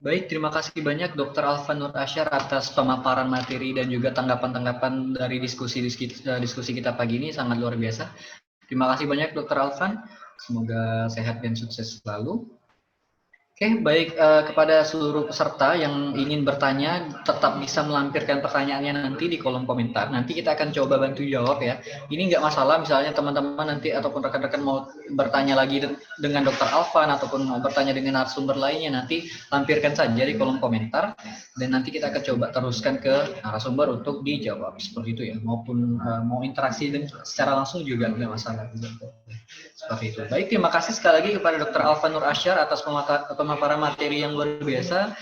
Baik, terima kasih banyak Dr. Alvan Nur Asyar atas pemaparan materi dan juga tanggapan-tanggapan dari diskusi kita pagi ini, sangat luar biasa. Terima kasih banyak Dr. Alvan, semoga sehat dan sukses selalu. Oke, baik, kepada seluruh peserta yang ingin bertanya, tetap bisa melampirkan pertanyaannya nanti di kolom komentar. Nanti kita akan coba bantu jawab ya. Ini nggak masalah, misalnya teman-teman nanti ataupun rekan-rekan mau bertanya lagi dengan Dr. Alvan ataupun mau bertanya dengan narasumber lainnya, nanti lampirkan saja di kolom komentar. Dan nanti kita akan coba teruskan ke narasumber untuk dijawab. Seperti itu ya, maupun mau interaksi dan secara langsung juga nggak masalah. Seperti itu. Baik, terima kasih sekali lagi kepada Dr. Alvan Nur Asyar atas pemaparan materi yang luar biasa.